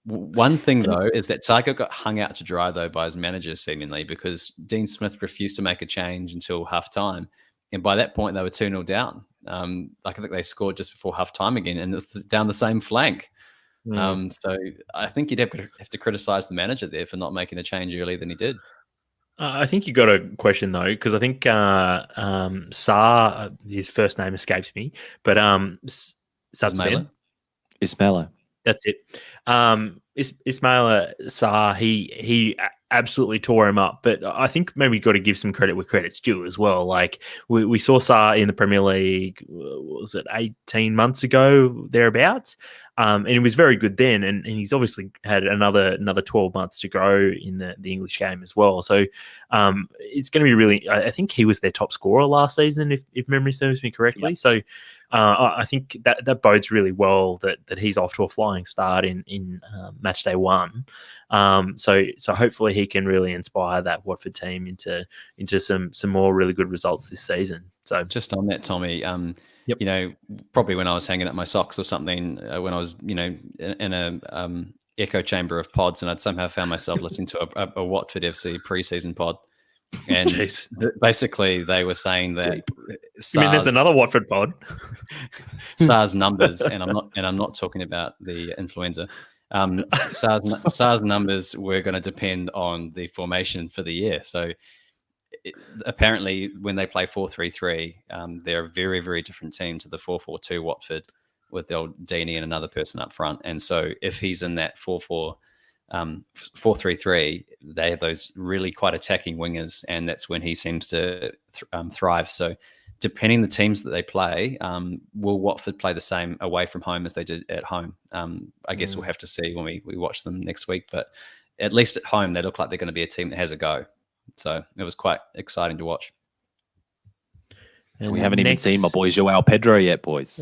one thing, though, is that Target got hung out to dry, though, by his manager, seemingly, because Dean Smith refused to make a change until half-time. And by that point, they were 2-0 down. I think they scored just before half-time again, and it's down the same flank. So I think you'd have to criticize the manager there for not making a change earlier than he did. I think you got a question, though, because I think Sarr, his first name escapes me, but Ismaila. That's it. Ismaila Sarr, he absolutely tore him up, but I think maybe got to give some credit where credit's due as well. Like we saw Sarr in the Premier League, what was it, 18 months ago, thereabouts, and he was very good then, and he's obviously had another 12 months to grow in the English game as well. So it's going to be really, I think he was their top scorer last season, if memory serves me correctly. Yep. So I think that bodes really well that he's off to a flying start in match day 1. So hopefully he can really inspire that Watford team into some more really good results this season. So just on that, Tommie, yep. You know, probably when I was hanging up my socks or something, when I was, in a echo chamber of pods, and I'd somehow found myself listening to a Watford FC preseason pod. And basically they were saying that you mean there's another Watford pod? Sarr's numbers, and I'm not talking about the influenza. Sarr's numbers were going to depend on the formation for the year. So apparently when they play 4-3-3, they're a very, very different team to the 4-4-2 Watford with the old Deeney and another person up front. And so if he's in that 4-3-3, they have those really quite attacking wingers, and that's when he seems to thrive. So depending the teams that they play, will Watford play the same away from home as they did at home? I guess we'll have to see when we watch them next week, but at least at home they look like they're going to be a team that has a go. So it was quite exciting to watch. And we haven't even seen my boy Joao Pedro yet, boys.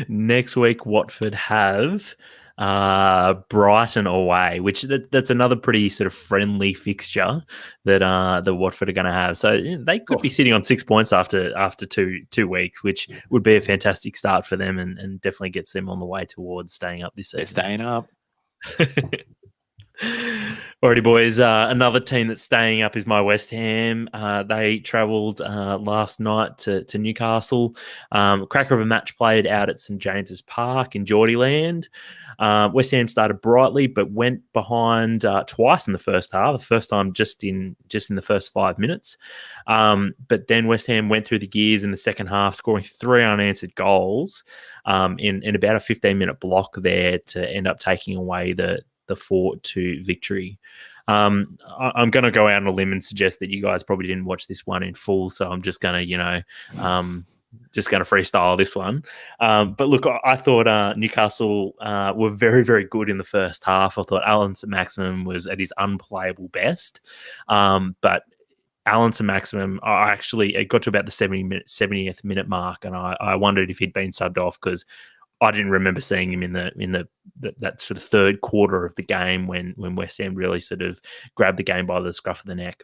Next week Watford have Brighton away, which that's another pretty sort of friendly fixture that the Watford are going to have. So they could be sitting on 6 points after 2 weeks, which would be a fantastic start for them and definitely gets them on the way towards staying up this season. They're staying up. Alrighty, boys. Another team that's staying up is my West Ham. They travelled last night to Newcastle. Cracker of a match played out at St James's Park in Geordieland. West Ham started brightly, but went behind twice in the first half. The first time just in the first 5 minutes. But then West Ham went through the gears in the second half, scoring 3 unanswered goals in about a 15-minute block there to end up taking away the 4-2 victory. I'm going to go out on a limb and suggest that you guys probably didn't watch this one in full, so I'm just going to, just going to freestyle this one. But look, I thought Newcastle were very, very good in the first half. I thought Alan St-Maximin was at his unplayable best. But Alan St-Maximin, it got to about the 70th minute mark, and I wondered if he'd been subbed off, because I didn't remember seeing him in that sort of third quarter of the game when West Ham really sort of grabbed the game by the scruff of the neck.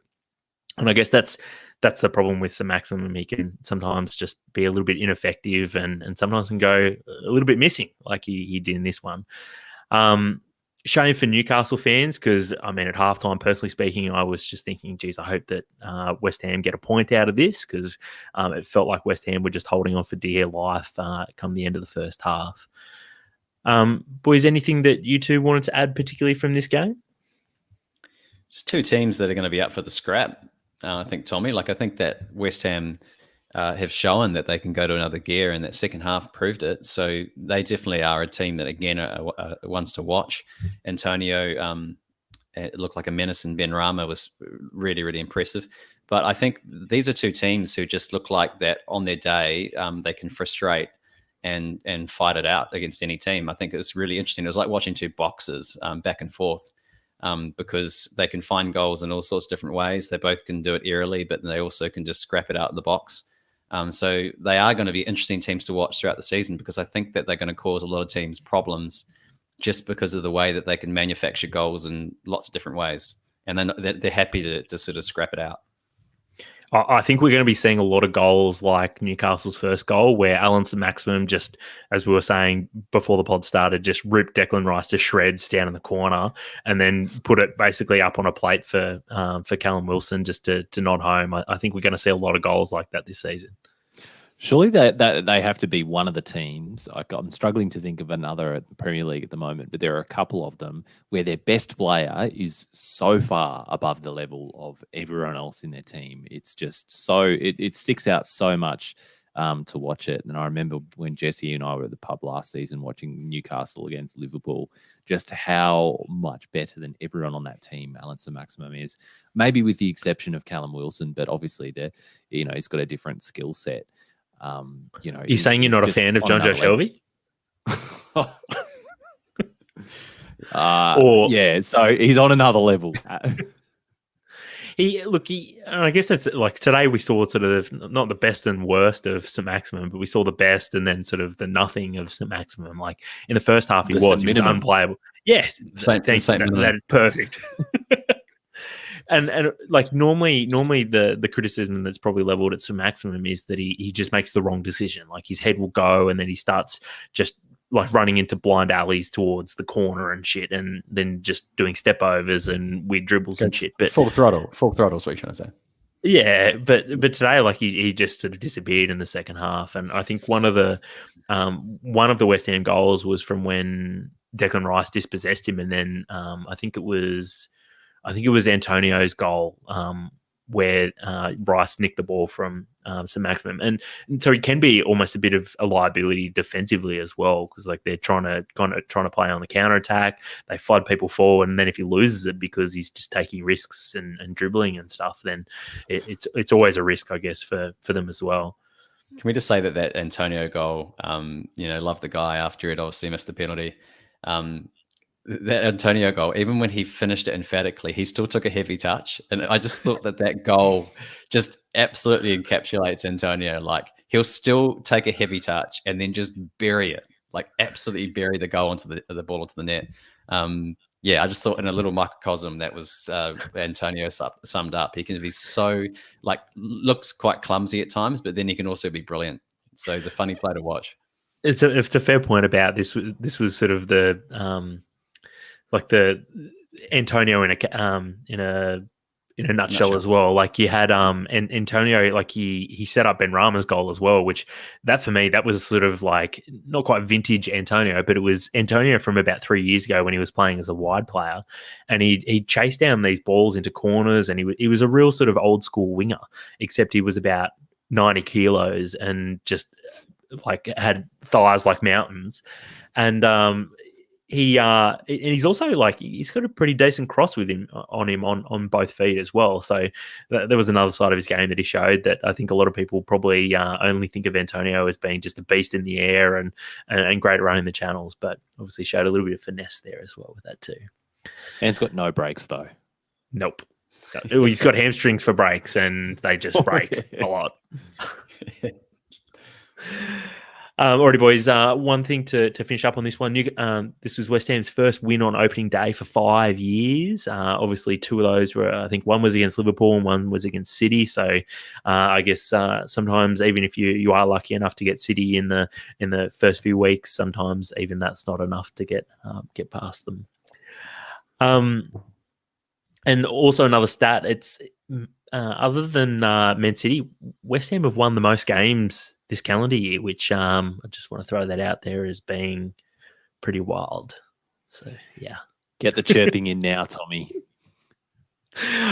And I guess that's the problem with St-Maximin. He can sometimes just be a little bit ineffective and sometimes can go a little bit missing, like he did in this one. Shame for Newcastle fans, because, I mean, at halftime, personally speaking, I was just thinking, geez, I hope that West Ham get a point out of this, because it felt like West Ham were just holding on for dear life come the end of the first half. Boys, anything that you two wanted to add particularly from this game? Just two teams that are going to be up for the scrap. I think, Tommie, I think that West Ham have shown that they can go to another gear, and that second half proved it. So they definitely are a team that, again, are ones to watch. Antonio, it looked like a menace, and Ben Rama was really, really impressive. But I think these are two teams who just look like that on their day. They can frustrate and fight it out against any team. I think it was really interesting. It was like watching two boxers back and forth. Because they can find goals in all sorts of different ways. They both can do it eerily, but they also can just scrap it out of the box. So they are going to be interesting teams to watch throughout the season, because I think that they're going to cause a lot of teams problems just because of the way that they can manufacture goals in lots of different ways. And then they're happy to sort of scrap it out. I think we're going to be seeing a lot of goals like Newcastle's first goal, where Alan St-Maximin, just as we were saying before the pod started, just ripped Declan Rice to shreds down in the corner and then put it basically up on a plate for Callum Wilson just to nod home. I think we're going to see a lot of goals like that this season. Surely they have to be one of the teams. I'm struggling to think of another at the Premier League at the moment, but there are a couple of them where their best player is so far above the level of everyone else in their team. It's just so it sticks out so much to watch it. And I remember when Jesse and I were at the pub last season watching Newcastle against Liverpool, just how much better than everyone on that team Alan St-Maximin is. Maybe with the exception of Callum Wilson, but obviously he's got a different skill set. You're saying you're not a fan of John Joe Shelby? So he's on another level. I guess that's like today we saw sort of not the best and worst of St-Maximin, but we saw the best and then sort of the nothing of St-Maximin. Like in the first half, he was unplayable. Yes, that is perfect. And like normally the criticism that's probably leveled at St-Maximin is that he just makes the wrong decision. Like his head will go and then he starts just like running into blind alleys towards the corner and shit, and then just doing step overs and weird dribbles and shit. But full throttle is what you're trying to say. Yeah, but today, like he just sort of disappeared in the second half, and I think one of the West Ham goals was from when Declan Rice dispossessed him, and then I think it was Antonio's goal where Rice nicked the ball from St-Maximin, and so he can be almost a bit of a liability defensively as well, because like they're trying to play on the counter attack, they flood people forward, and then if he loses it because he's just taking risks and dribbling and stuff, then it's always a risk, I guess, for them as well. Can we just say that Antonio goal? Love the guy after it obviously missed the penalty. That Antonio goal, even when he finished it emphatically, he still took a heavy touch. And I just thought that goal just absolutely encapsulates Antonio. Like he'll still take a heavy touch and then just bury it, like absolutely bury the goal onto the ball into the net. I just thought in a little microcosm that was Antonio summed up. He can be so looks quite clumsy at times, but then he can also be brilliant. So he's a funny player to watch. It's a fair point about this. This was sort of the Antonio in a nutshell as well. Like you had and Antonio, like he set up Ben Rama's goal as well, which that for me, that was sort of like not quite vintage Antonio, but it was Antonio from about 3 years ago when he was playing as a wide player, and he chased down these balls into corners, and he was a real sort of old school winger, except he was about 90 kilos and just like had thighs like mountains, and and he's also like he's got a pretty decent cross with him on both feet as well. So there was another side of his game that he showed that I think a lot of people probably only think of Antonio as being just a beast in the air and great at running the channels, but obviously showed a little bit of finesse there as well with that too. And it's got no brakes though. Nope. He's got hamstrings for breaks and they just break a lot. Alrighty, boys. One thing to finish up on this one. This was West Ham's first win on opening day for 5 years. Obviously, 2 of those were, I think, one was against Liverpool and one was against City. So, I guess sometimes even if you are lucky enough to get City in the first few weeks, sometimes even that's not enough to get past them. And also another stat. It's other than Man City, West Ham have won the most games this calendar year, which I just want to throw that out there as being pretty wild. So, yeah. Get the chirping in now, Tommie.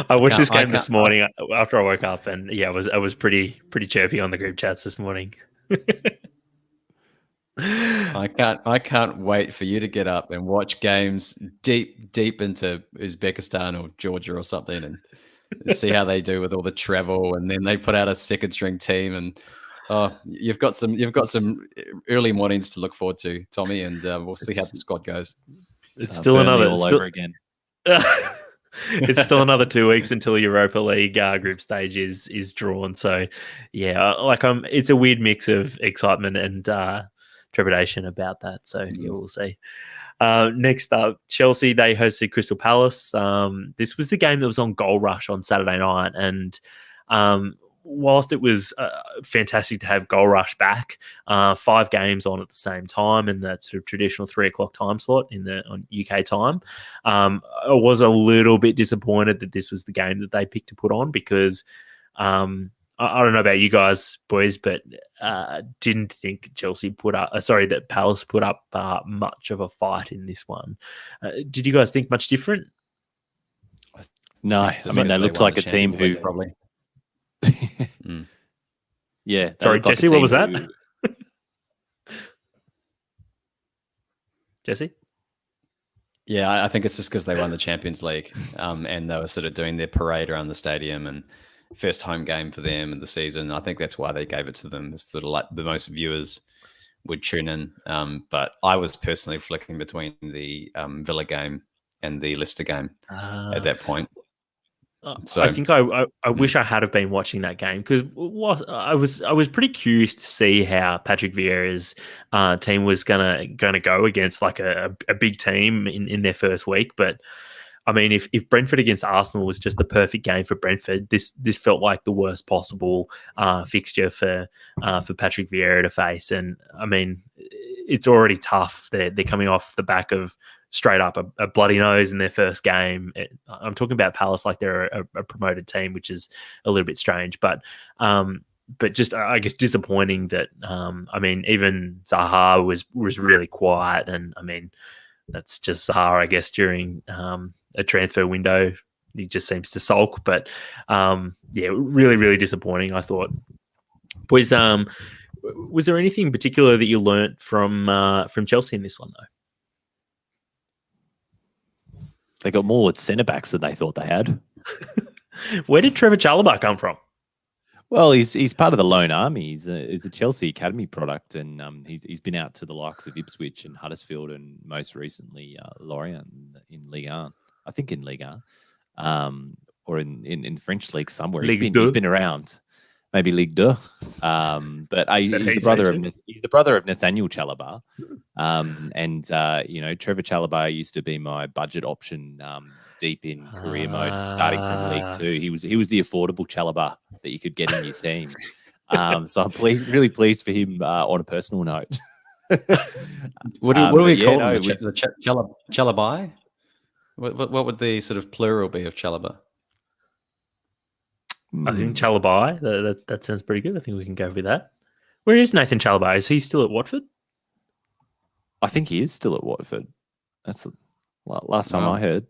I watched this game this morning after I woke up, and yeah, I was pretty chirpy on the group chats this morning. I can't wait for you to get up and watch games deep into Uzbekistan or Georgia or something and see how they do with all the travel, and then they put out a second string team, and you've got some early mornings to look forward to, Tommie, and we'll see how the squad goes. It's still over again. It's still another 2 weeks until Europa League group stage is drawn. So yeah, it's a weird mix of excitement and trepidation about that. So yeah, we'll see. Next up, Chelsea, they hosted Crystal Palace. This was the game that was on Goal Rush on Saturday night, and whilst it was fantastic to have Goal Rush back, 5 games on at the same time in that sort of traditional 3 o'clock time slot on UK time, I was a little bit disappointed that this was the game that they picked to put on because I don't know about you guys, boys, but didn't think that Palace put up much of a fight in this one. Did you guys think much different? No, I mean they looked like a team who probably. Yeah. Sorry, Jesse, what was that? Jesse? Yeah, I think it's just because they won the Champions League, and they were sort of doing their parade around the stadium and first home game for them in the season. I think that's why they gave it to them. It's sort of like the most viewers would tune in. But I was personally flicking between the Villa game and the Leicester game at that point. So I think I wish I had have been watching that game because I was pretty curious to see how Patrick Vieira's team was gonna go against like a big team in their first week. But I mean, if Brentford against Arsenal was just the perfect game for Brentford, this felt like the worst possible fixture for Patrick Vieira to face. And I mean, it's already tough. They're coming off the back of straight up a bloody nose in their first game. I'm talking about Palace like they're a promoted team, which is a little bit strange, but just I guess disappointing that I mean even Zaha was really quiet, and I mean that's just Zaha I guess during a transfer window. He just seems to sulk, but yeah, really disappointing. I thought. Was there anything in particular that you learnt from Chelsea in this one though? They got more centre backs than they thought they had. Where did Trevor Chalabar come from? Well, he's part of the Lone Army. He's a Chelsea Academy product, and he's been out to the likes of Ipswich and Huddersfield, and most recently Lorient in Ligue 1. I think in Ligue 1, or in the French league somewhere. He's been around. Maybe Ligue 2. But he's the brother of Nathaniel Chalabar. And Trevor Chalabar used to be my budget option deep in career mode, starting from League 2. He was the affordable Chalabar that you could get in your team. So I'm really pleased for him on a personal note. What do we call him? The Chalabai? What would the sort of plural be of Chalabar? I think Chalabai. That sounds pretty good. I think we can go with that. Where is Nathan Chalabai? Is he still at Watford? I think he is still at Watford. That's the last time I heard.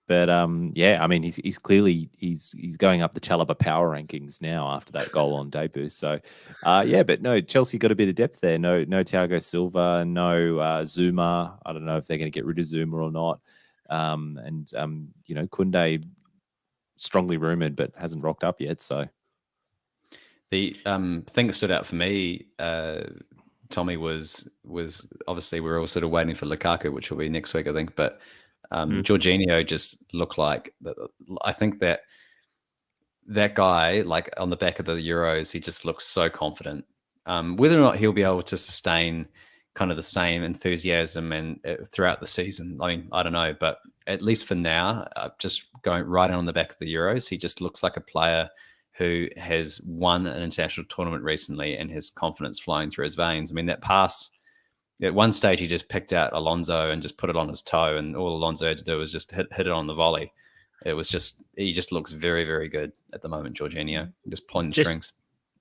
But yeah, I mean, he's clearly he's going up the Chalobah power rankings now after that goal on debut. So yeah, but no, Chelsea got a bit of depth there. No Thiago Silva, no Zuma. I don't know if they're going to get rid of Zuma or not. You know, Koundé strongly rumored, but hasn't rocked up yet. So the thing that stood out for me, Tommie, was obviously we're all sort of waiting for Lukaku, which will be next week, I think. But Jorginho just looked like, I think that guy, like on the back of the Euros, he just looks so confident. Whether or not he'll be able to sustain kind of the same enthusiasm and throughout the season, I mean, I don't know, but at least for now, just going right on the back of the Euros, he just looks like a player who has won an international tournament recently and has confidence flowing through his veins. I mean, that pass, at one stage, he just picked out Alonso and just put it on his toe, and all Alonso had to do was just hit it on the volley. It was just, he just looks very, very good at the moment, Jorginho, just pulling the strings.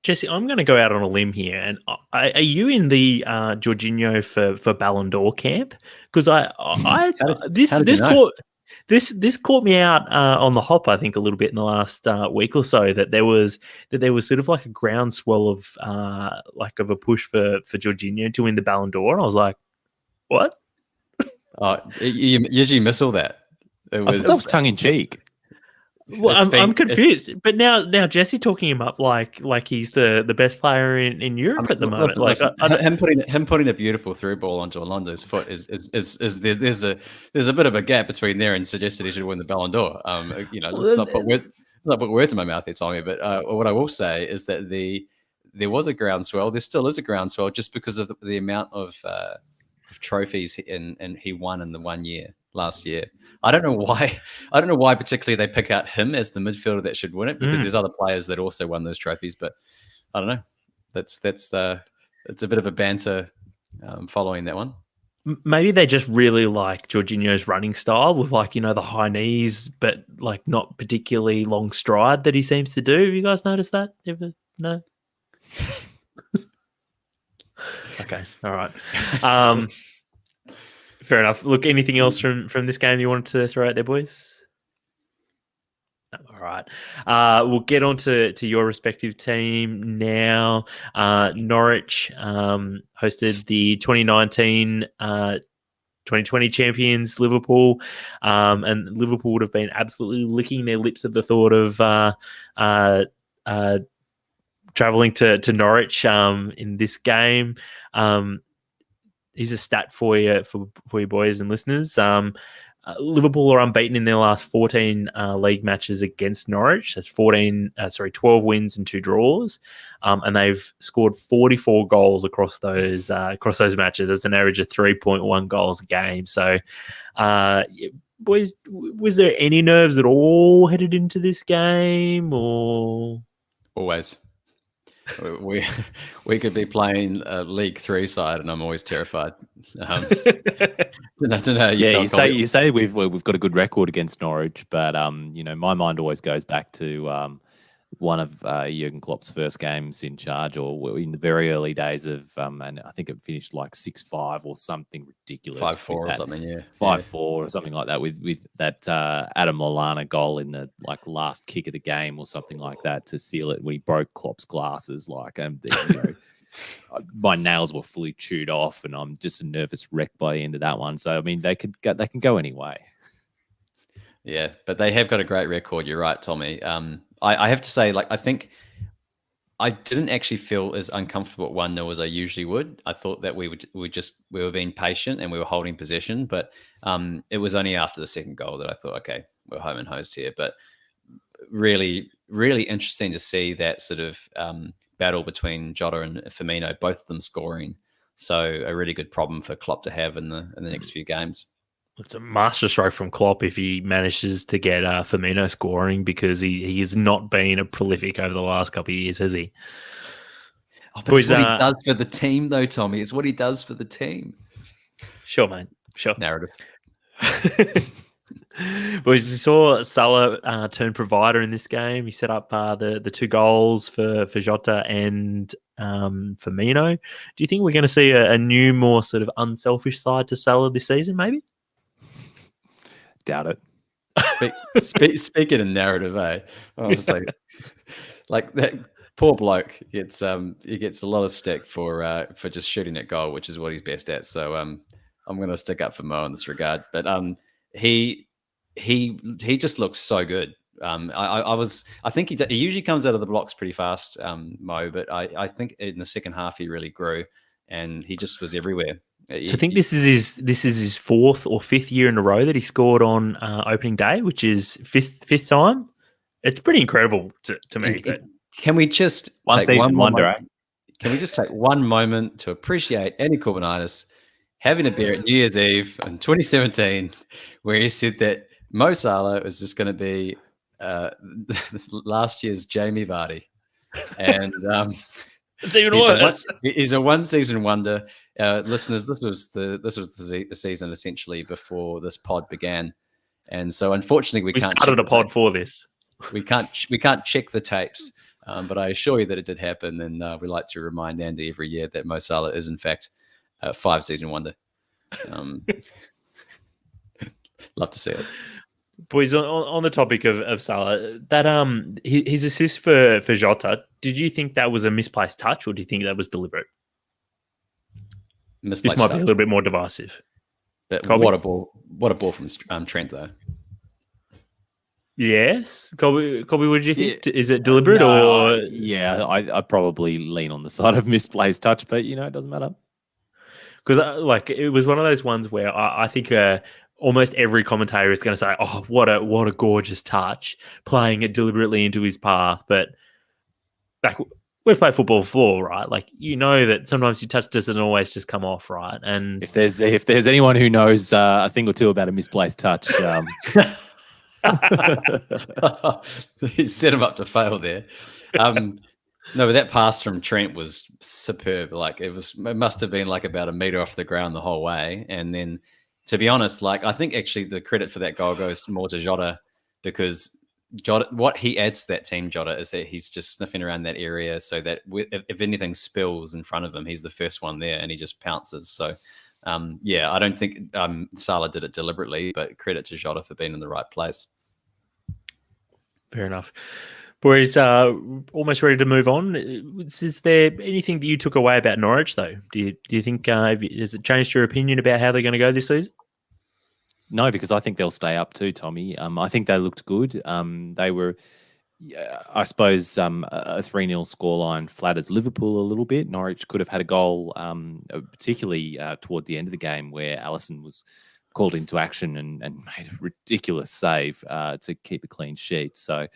Jesse, I'm going to go out on a limb here, and are you in the Jorginho for Ballon d'Or camp? Because this caught me out on the hop, I think, a little bit in the last week or so, that there was sort of like a groundswell of a push for Jorginho to win the Ballon d'Or, and I was like, what? You usually miss all that. That was tongue in cheek. Well, I'm confused, but now Jesse talking him up like he's the best player in Europe at the moment. Him putting a beautiful through ball onto Alonso's foot is there's a bit of a gap between there and suggested he should win the Ballon d'Or. Let's not put words in my mouth here, Tommie. But what I will say is that there was a groundswell. There still is a groundswell just because of the amount of trophies and he won in the 1 year. Last year, I don't know why particularly they pick out him as the midfielder that should win it, because there's other players that also won those trophies. But I don't know. It's a bit of a banter following that one. Maybe they just really like Jorginho's running style with the high knees, but like not particularly long stride that he seems to do. Have you guys noticed that? Ever? No. Okay. All right. Fair enough. Look, anything else from this game you wanted to throw out there, boys? No, all right. We'll get on to your respective team now. Norwich hosted the 2019-2020 champions, Liverpool. And Liverpool would have been absolutely licking their lips at the thought of travelling to Norwich in this game. Here's a stat for you boys and listeners. Liverpool are unbeaten in their last 14 league matches against Norwich. That's 12 wins and 2 draws, and they've scored 44 goals across those matches. That's an average of 3.1 goals a game. So, boys, was there any nerves at all headed into this game, or always? We could be playing a League 3 side, and I'm always terrified. You say we've got a good record against Norwich, but my mind always goes back to one of Jurgen Klopp's first games in charge, or in the very early days of, and I think it finished like 6-5 or something ridiculous, 5-4 or something, 5-4 or something like that, with that Adam Lallana goal in the last kick of the game or something like that to seal it when he broke Klopp's glasses, my nails were fully chewed off, and I'm just a nervous wreck by the end of that one. So I mean, they can go any way. Yeah, but they have got a great record. You're right, Tommie. I have to say, I think I didn't actually feel as uncomfortable at 1-0 as I usually would. I thought that we were being patient and we were holding possession, but it was only after the second goal that I thought, okay, we're home and host here. But really, really interesting to see that sort of battle between Jota and Firmino, both of them scoring. So a really good problem for Klopp to have in the next few games. It's a masterstroke from Klopp if he manages to get Firmino scoring, because he has not been a prolific over the last couple of years, has he? Oh, but it's what he does for the team, though, Tommie. It's what he does for the team. Sure, mate. Sure. Narrative. Well, you saw Salah turn provider in this game. He set up the 2 goals for Jota and Firmino. Do you think we're going to see a new, more sort of unselfish side to Salah this season, maybe? Doubt it. Speaking in narrative, eh? I was like that poor bloke gets he gets a lot of stick for just shooting at goal, which is what he's best at. So I'm going to stick up for Mo in this regard. But he just looks so good. I think he usually comes out of the blocks pretty fast, Mo. But I think in the second half he really grew, and he just was everywhere. So I think this is his fourth or fifth year in a row that he scored on opening day, which is fifth time. It's pretty incredible to me. But can we just one take season wonder? Moment, can we just take one moment to appreciate Andy Corbinitis having a beer at New Year's Eve in 2017, where he said that Mo Salah was just going to be last year's Jamie Vardy, and it's even worse. He's a one-season wonder. Listeners, this was the season essentially before this pod began, and so unfortunately we can't started a pod for this. We can't check the tapes, but I assure you that it did happen, and we like to remind Andy every year that Mo Salah is in fact a 5-season wonder. Love to see it. Boys, on the topic of Salah, that his assist for Jota, did you think that was a misplaced touch, or do you think that was deliberate? This might be a little bit more divisive. But what a ball from Trent, though. Yes, Colby, what did you think? Yeah. Is it deliberate or? Yeah, I probably lean on the side of misplaced touch, but it doesn't matter. Because it was one of those ones where I think almost every commentator is going to say, "Oh, what a gorgeous touch, playing it deliberately into his path." But we've played football before, right? That sometimes your touch doesn't always just come off, right? And if there's anyone who knows a thing or two about a misplaced touch, he set him up to fail there. No, but that pass from Trent was superb. It must have been about a meter off the ground the whole way. And then, to be honest, I think actually the credit for that goal goes more to Jota, because Jota, what he adds to that team, Jota, is that he's just sniffing around that area so that if anything spills in front of him, he's the first one there and he just pounces. So, I don't think Salah did it deliberately, but credit to Jota for being in the right place. Fair enough. Boys, almost ready to move on. Is there anything that you took away about Norwich, though? Do you think has it changed your opinion about how they're going to go this season? No, because I think they'll stay up too, Tommie. I think they looked good. They were, I suppose, a 3-0 scoreline flatters Liverpool a little bit. Norwich could have had a goal, particularly toward the end of the game, where Alisson was called into action and made a ridiculous save to keep a clean sheet. So,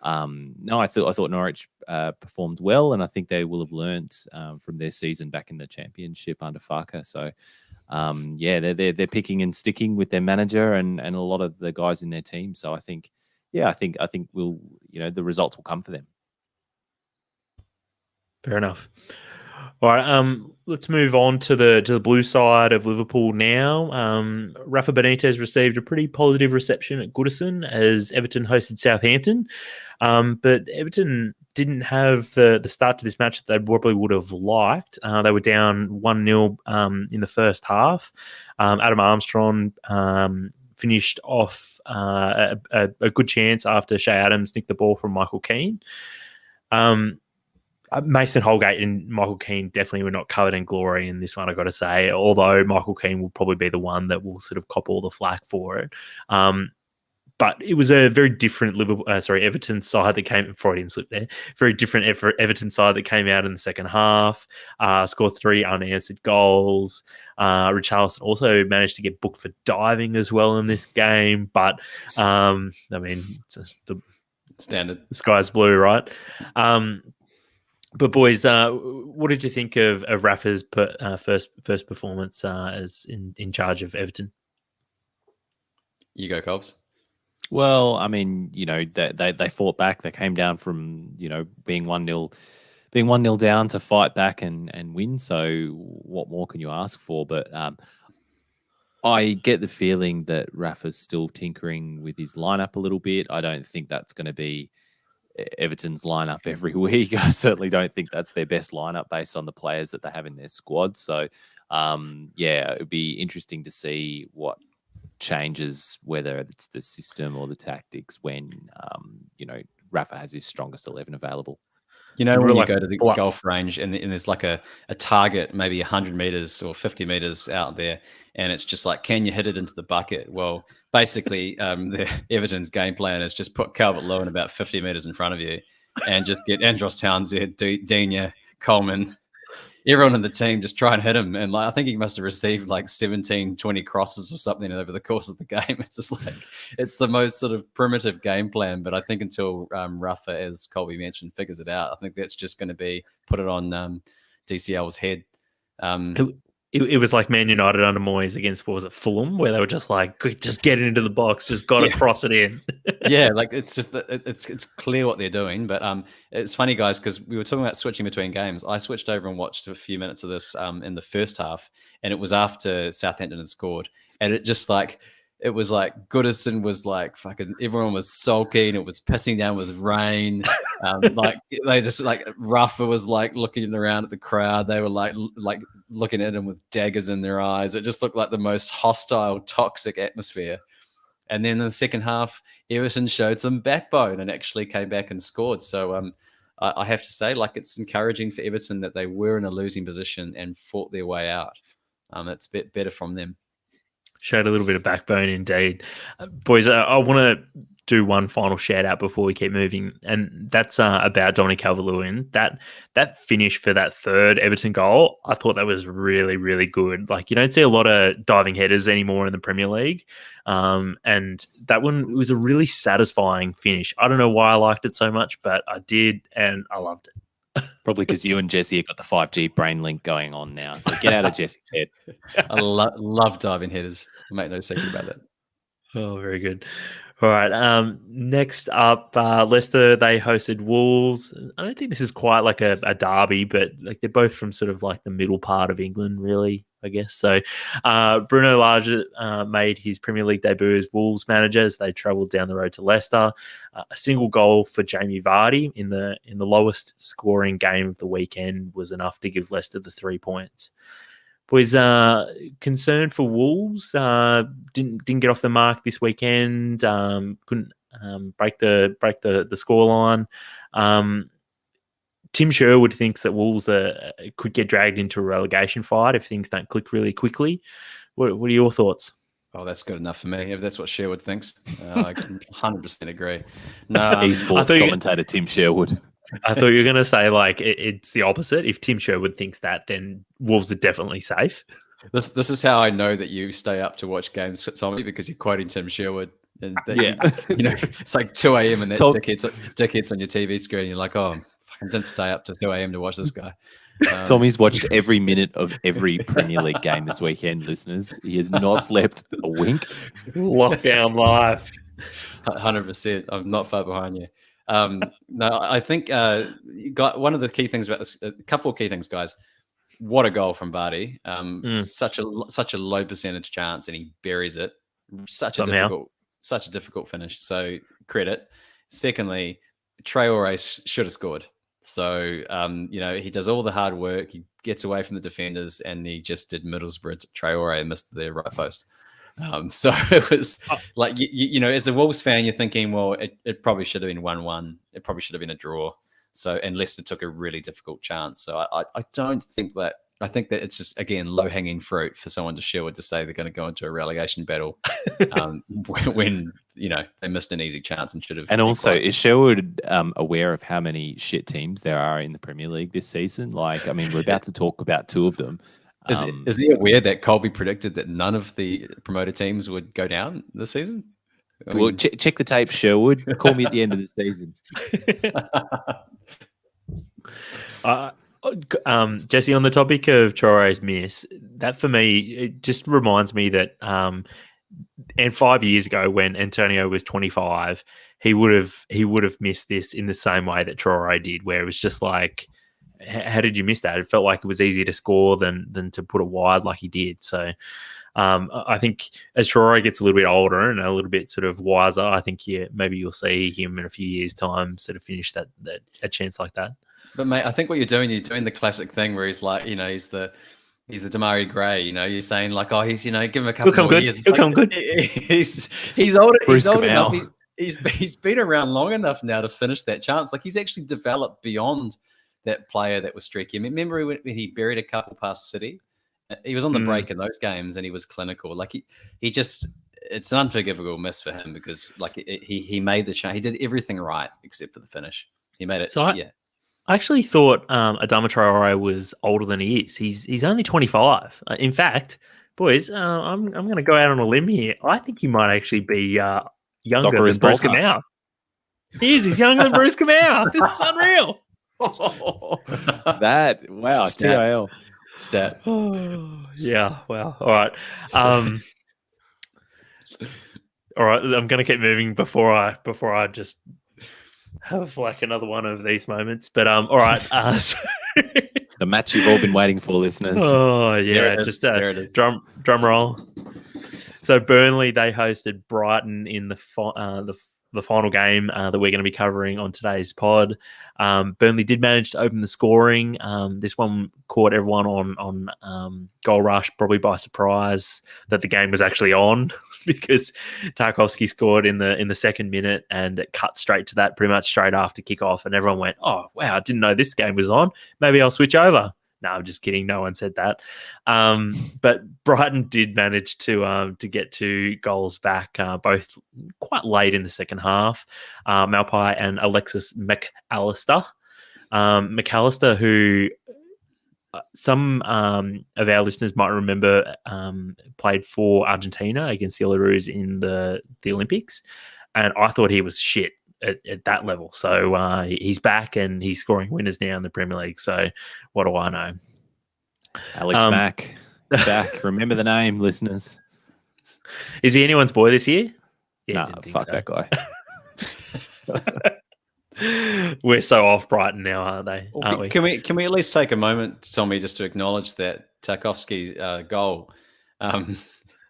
no, I thought Norwich performed well, and I think they will have learnt from their season back in the Championship under Farke. So, they're picking and sticking with their manager and a lot of the guys in their team. So I think we'll the results will come for them. Fair enough. All right, let's move on to the blue side of Liverpool now. Rafa Benitez received a pretty positive reception at Goodison as Everton hosted Southampton, but Everton didn't have the start to this match that they probably would have liked. They were down 1-0 in the first half. Adam Armstrong finished off a good chance after Shea Adams nicked the ball from Michael Keane. Mason Holgate and Michael Keane definitely were not covered in glory in this one, I've got to say, although Michael Keane will probably be the one that will sort of cop all the flack for it. But it was a very different Everton side that came, Freudian slip there, very different Everton side that came out in the second half, scored 3 unanswered goals. Richarlison also managed to get booked for diving as well in this game, but standard. The sky's blue, right? But boys, what did you think of Rafa's first performance as in charge of Everton? You go, Cobbs. Well, I mean, they fought back. They came down from being 1-0 down to fight back and win. So what more can you ask for? But I get the feeling that Rafa's still tinkering with his lineup a little bit. I don't think that's going to be Everton's lineup every week. I certainly don't think that's their best lineup based on the players that they have in their squad. So, it would be interesting to see what changes, whether it's the system or the tactics, when Rafa has his strongest 11 available. When you go to the golf range and there's like a target, maybe 100 meters or 50 meters out there, and it's just like, can you hit it into the bucket? Well, basically, the Everton's game plan is just put Calvert-Lewin about 50 meters in front of you and just get Andros Townsend, Digne, Coleman, everyone in the team, just try and hit him. And I think he must have received like 17, 20 crosses or something over the course of the game. It's just like, it's the most sort of primitive game plan. But I think until Rafa, as Colby mentioned, figures it out, I think that's just going to be put it on DCL's head. It was like Man United under Moyes against, what was it, Fulham, where they were just like, just get into the box, just got to cross it in. Yeah, like it's just it's clear what they're doing. But it's funny, guys, because we were talking about switching between games. I switched over and watched a few minutes of this in the first half, and it was after Southampton had scored, and it just like. It was like Goodison was like fucking. Everyone was sulking. It was pissing down with rain. Like they just like Rafa was like looking around at the crowd. They were like looking at him with daggers in their eyes. It just looked like the most hostile, toxic atmosphere. And then in the second half, Everton showed some backbone and actually came back and scored. So I have to say, like, it's encouraging for Everton that they were in a losing position and fought their way out. It's better from them. Showed a little bit of backbone indeed. Boys, I want to do one final shout out before we keep moving, and that's about Dominic Calvert-Lewin. That finish for that third Everton goal, I thought that was really, really good. Like, you don't see a lot of diving headers anymore in the Premier League, and that one was a really satisfying finish. I don't know why I liked it so much, but I did, and I loved it. Probably because you and Jesse have got the 5G brain link going on now. So get out of Jesse's head. I love diving headers. I make no secret about that. Oh, very good. All right. Next up, Leicester, they hosted Wolves. I don't think this is quite like a derby, but like they're both from sort of like the middle part of England, really, I guess. So Bruno Lage made his Premier League debut as Wolves manager as they travelled down the road to Leicester. A single goal for Jamie Vardy in the lowest scoring game of the weekend was enough to give Leicester the 3 points. Was concerned for Wolves. Didn't get off the mark this weekend. Couldn't break the scoreline. Tim Sherwood thinks that Wolves could get dragged into a relegation fight if things don't click really quickly. What are your thoughts? Oh, that's good enough for me. If that's what Sherwood thinks, I can 100% agree. No, esports commentator Tim Sherwood. I thought you were going to say like it's the opposite. If Tim Sherwood thinks that, then Wolves are definitely safe. This is how I know that you stay up to watch games, Tommie, because you're quoting Tim Sherwood. And that it's like 2 a.m. and that dickhead's on your TV screen. And you're like, oh, I didn't stay up to 2 a.m. to watch this guy. Tommy's watched every minute of every Premier League game this weekend, listeners. He has not slept a wink. Lockdown life. 100%. I'm not far behind you. No, I think you got one of the key things about this. A couple of key things, guys. What a goal from Vardy! Such a low percentage chance, and he buries it. Such a difficult finish. So credit. Secondly, Traore should have scored. So he does all the hard work. He gets away from the defenders, and he just did Middlesbrough to Traore and missed the right post. So it was like, as a Wolves fan, you're thinking, well, it probably should have been 1-1. It probably should have been a draw. So, and Leicester took a really difficult chance. So I don't think that, I think that it's just, again, low-hanging fruit for someone to Sherwood to say they're going to go into a relegation battle when they missed an easy chance and should have. And also, is Sherwood aware of how many shit teams there are in the Premier League this season? Like, I mean, we're about to talk about 2 of them. Is he aware that Colby predicted that none of the promoted teams would go down this season? Well, check the tape, Sherwood. Call me at the end of the season. Jesse, on the topic of Traore's miss, that for me, it just reminds me that and 5 years ago when Antonio was 25, he would have missed this in the same way that Traore did, where it was just like, how did you miss that? It felt like it was easier to score than to put it wide like he did. So I think as Traore gets a little bit older and a little bit sort of wiser, I think maybe you'll see him in a few years' time sort of finish a chance like that. But mate, I think what you're doing the classic thing where he's like, he's the He's the Damari Gray, you're saying like, oh, he's, give him a couple more good. years. He'll come good. He's old enough. Kamau. He's been around long enough now to finish that chance. Like he's actually developed beyond that player that was streaky. I mean, remember when he buried a couple past City? He was on the break in those games and he was clinical. Like he just, it's an unforgivable miss for him because like he made the change. He did everything right except for the finish. He made it. I actually thought Adama Traore was older than he is. He's only 25. In fact, boys, I'm going to go out on a limb here. I think he might actually be younger than Bruce Kamau. He is. He's younger than Bruce Kamau. This is unreal. Wow, TIL stat. Yeah. Wow. All right. All right. I'm going to keep moving before I just have like another one of these moments, but all right. The match you've all been waiting for, listeners. Oh yeah, just drum roll. So Burnley, they hosted Brighton in the final game that we're going to be covering on today's pod. Burnley did manage to open the scoring. This one caught everyone on goal rush, probably by surprise that the game was actually on. Because Tarkowski scored in the second minute and it cut straight to that pretty much straight after kickoff, and everyone went, "Oh wow, I didn't know this game was on. Maybe I'll switch over." No, I'm just kidding. No one said that. But Brighton did manage to get 2 goals back, both quite late in the second half. Malpai and Alexis McAllister. McAllister, who some of our listeners might remember played for Argentina against the Belarus in the Olympics, and I thought he was shit at that level. So he's back and he's scoring winners now in the Premier League. So what do I know? Alex Mack back. Remember the name, listeners. Is he anyone's boy this year? Yeah, fuck that guy. We're so off Brighton now, aren't they? Well, aren't we? Can we at least take a moment, Tommie, just to acknowledge that Tarkowski goal?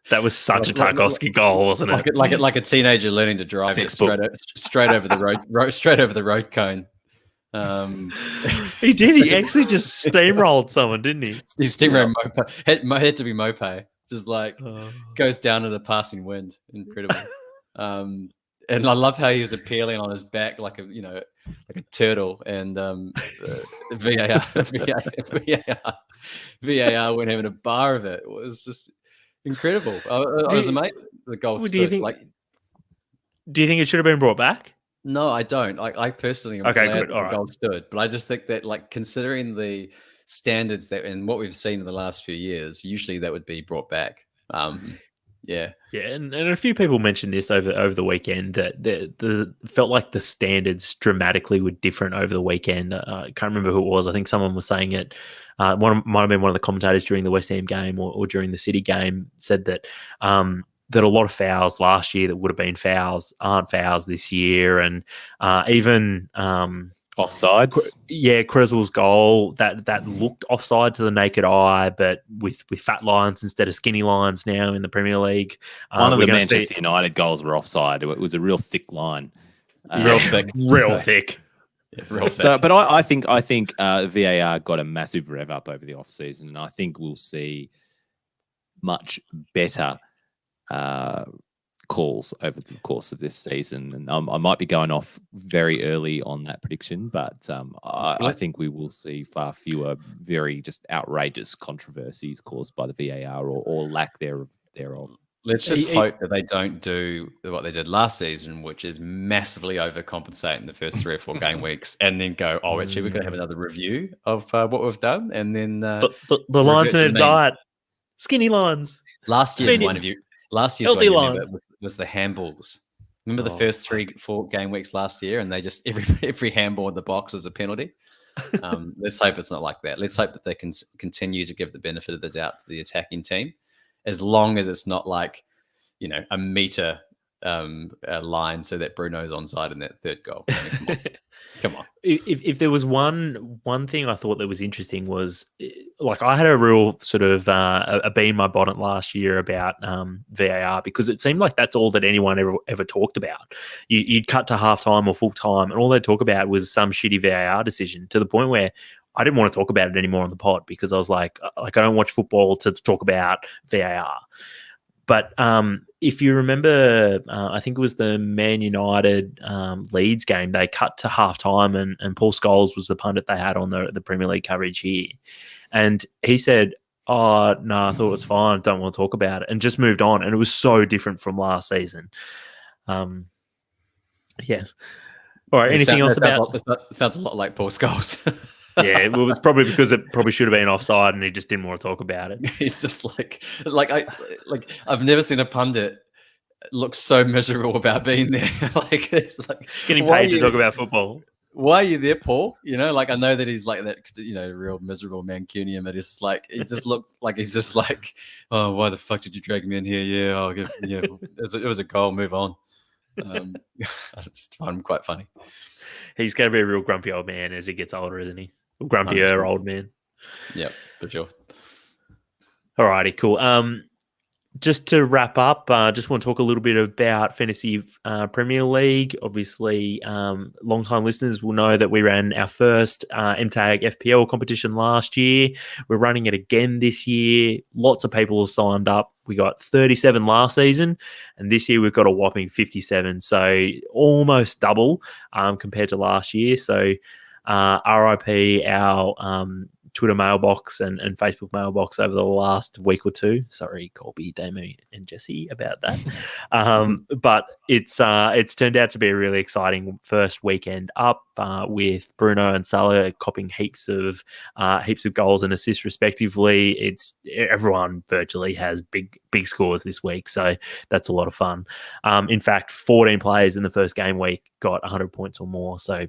That was such a Tarkowski goal, wasn't it? Like a teenager learning to drive straight over the road cone. He did. He actually just steamrolled someone, didn't he? He steamrolled Mope. Had to be Mope. Just goes down to the passing wind. Incredible. And I love how he was appealing on his back like a turtle, and VAR went having a bar of it. It was just incredible. I was amazed the goal stood. Do you think it should have been brought back? No, I don't. I personally am glad the goal stood, but I just think that considering the standards and what we've seen in the last few years, usually that would be brought back. Yeah, and a few people mentioned this over the weekend that the felt like the standards dramatically were different over the weekend. I can't remember who it was. I think someone was saying it. Might have been one of the commentators during the West Ham game or during the City game said that that a lot of fouls last year that would have been fouls aren't fouls this year, and even offsides. Creswell's goal that looked offside to the naked eye, but with fat lines instead of skinny lines now in the Premier League. One of the Manchester United goals were offside. It was a real thick line, real thick. Yeah, real thick. So, but I think VAR got a massive rev up over the off season, and I think we'll see much better calls over the course of this season. And I might be going off very early on that prediction, but I think we will see far fewer very just outrageous controversies caused by the VAR or lack thereof. Let's just hope that they don't do what they did last season, which is massively overcompensate in the first 3 or 4 game weeks and then go, oh, actually, we're going to have another review of what we've done. And then the lines in a diet, skinny lines. Last year's one was the handballs. Remember the first 3-4 game weeks last year, and they just every handball in the box was a penalty. Let's hope it's not like that. Let's hope that they can continue to give the benefit of the doubt to the attacking team, as long as it's not like a meter line so that Bruno's onside in that third goal. I mean, come on. If there was one thing I thought that was interesting was, like, I had a real sort of a bee in my bonnet last year about VAR, because it seemed like that's all that anyone ever talked about. You'd cut to halftime or full time, and all they'd talk about was some shitty VAR decision, to the point where I didn't want to talk about it anymore on the pod because I was like I don't watch football to talk about VAR. But if you remember, I think it was the Man United Leeds game, they cut to halftime and Paul Scholes was the pundit they had on the Premier League coverage here. And he said, oh, no, I thought it was fine. Don't want to talk about it. And just moved on. And it was so different from last season. Yeah. All right. Anything else about... It sounds a lot like Paul Scholes. Yeah, well, it's probably because it probably should have been offside and he just didn't want to talk about it. He's just I've never seen a pundit look so miserable about being there. It's like getting paid to talk about football. Why are you there, Paul? I know that he's like that, real miserable Mancunian, but it's like he just looked like he's just like, oh, why the fuck did you drag me in here? Yeah, it was a goal. Move on. I just find him quite funny. He's going to be a real grumpy old man as he gets older, isn't he? Grumpier old man. Yeah, for sure. All righty, cool. Just to wrap up, just want to talk a little bit about Fantasy Premier League. Obviously, long-time listeners will know that we ran our first MTAG FPL competition last year. We're running it again this year. Lots of people have signed up. We got 37 last season, and this year we've got a whopping 57, so almost double compared to last year. So RIP our Twitter mailbox and Facebook mailbox over the last week or two. Sorry, Colby, Tommie, and Jesse about that. But it's turned out to be a really exciting first weekend up with Bruno and Salah copping heaps of goals and assists respectively. Everyone virtually has big scores this week, so that's a lot of fun. In fact, 14 players in the first game week got 100 points or more, so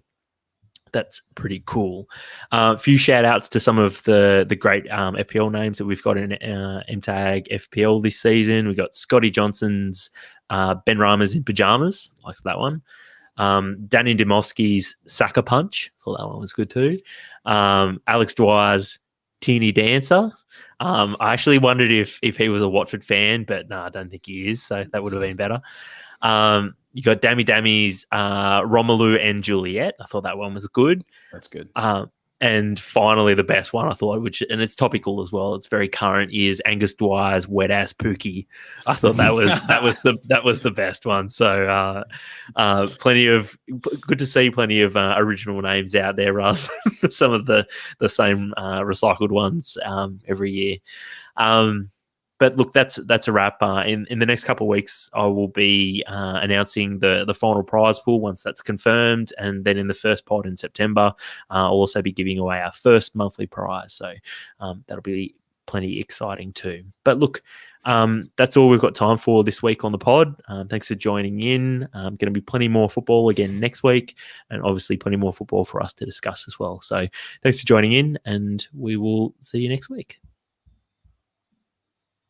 that's pretty cool. A few shout outs to some of the great FPL names that we've got in MTAG FPL this season. We've got Scotty Johnson's Ben Rama's in Pajamas, like that one. Danny Dimovski's Saka Punch, thought that one was good too. Alex Dwyer's Teeny Dancer. I actually wondered if he was a Watford fan, but no, I don't think he is, so that would have been better. You got Dammy's Romelu and Juliet. I thought that one was good. That's good. And finally, the best one I thought, and it's topical as well, it's very current, is Angus Dwyer's Wet Ass Pookie. I thought that was the best one. So good to see plenty of original names out there rather than some of the same recycled ones every year. But look, that's a wrap. In the next couple of weeks, I will be announcing the final prize pool once that's confirmed, and then in the first pod in September, I'll also be giving away our first monthly prize. So that'll be plenty exciting too. But look, that's all we've got time for this week on the pod. Thanks for joining in. Going to be plenty more football again next week, and obviously plenty more football for us to discuss as well. So thanks for joining in, and we will see you next week.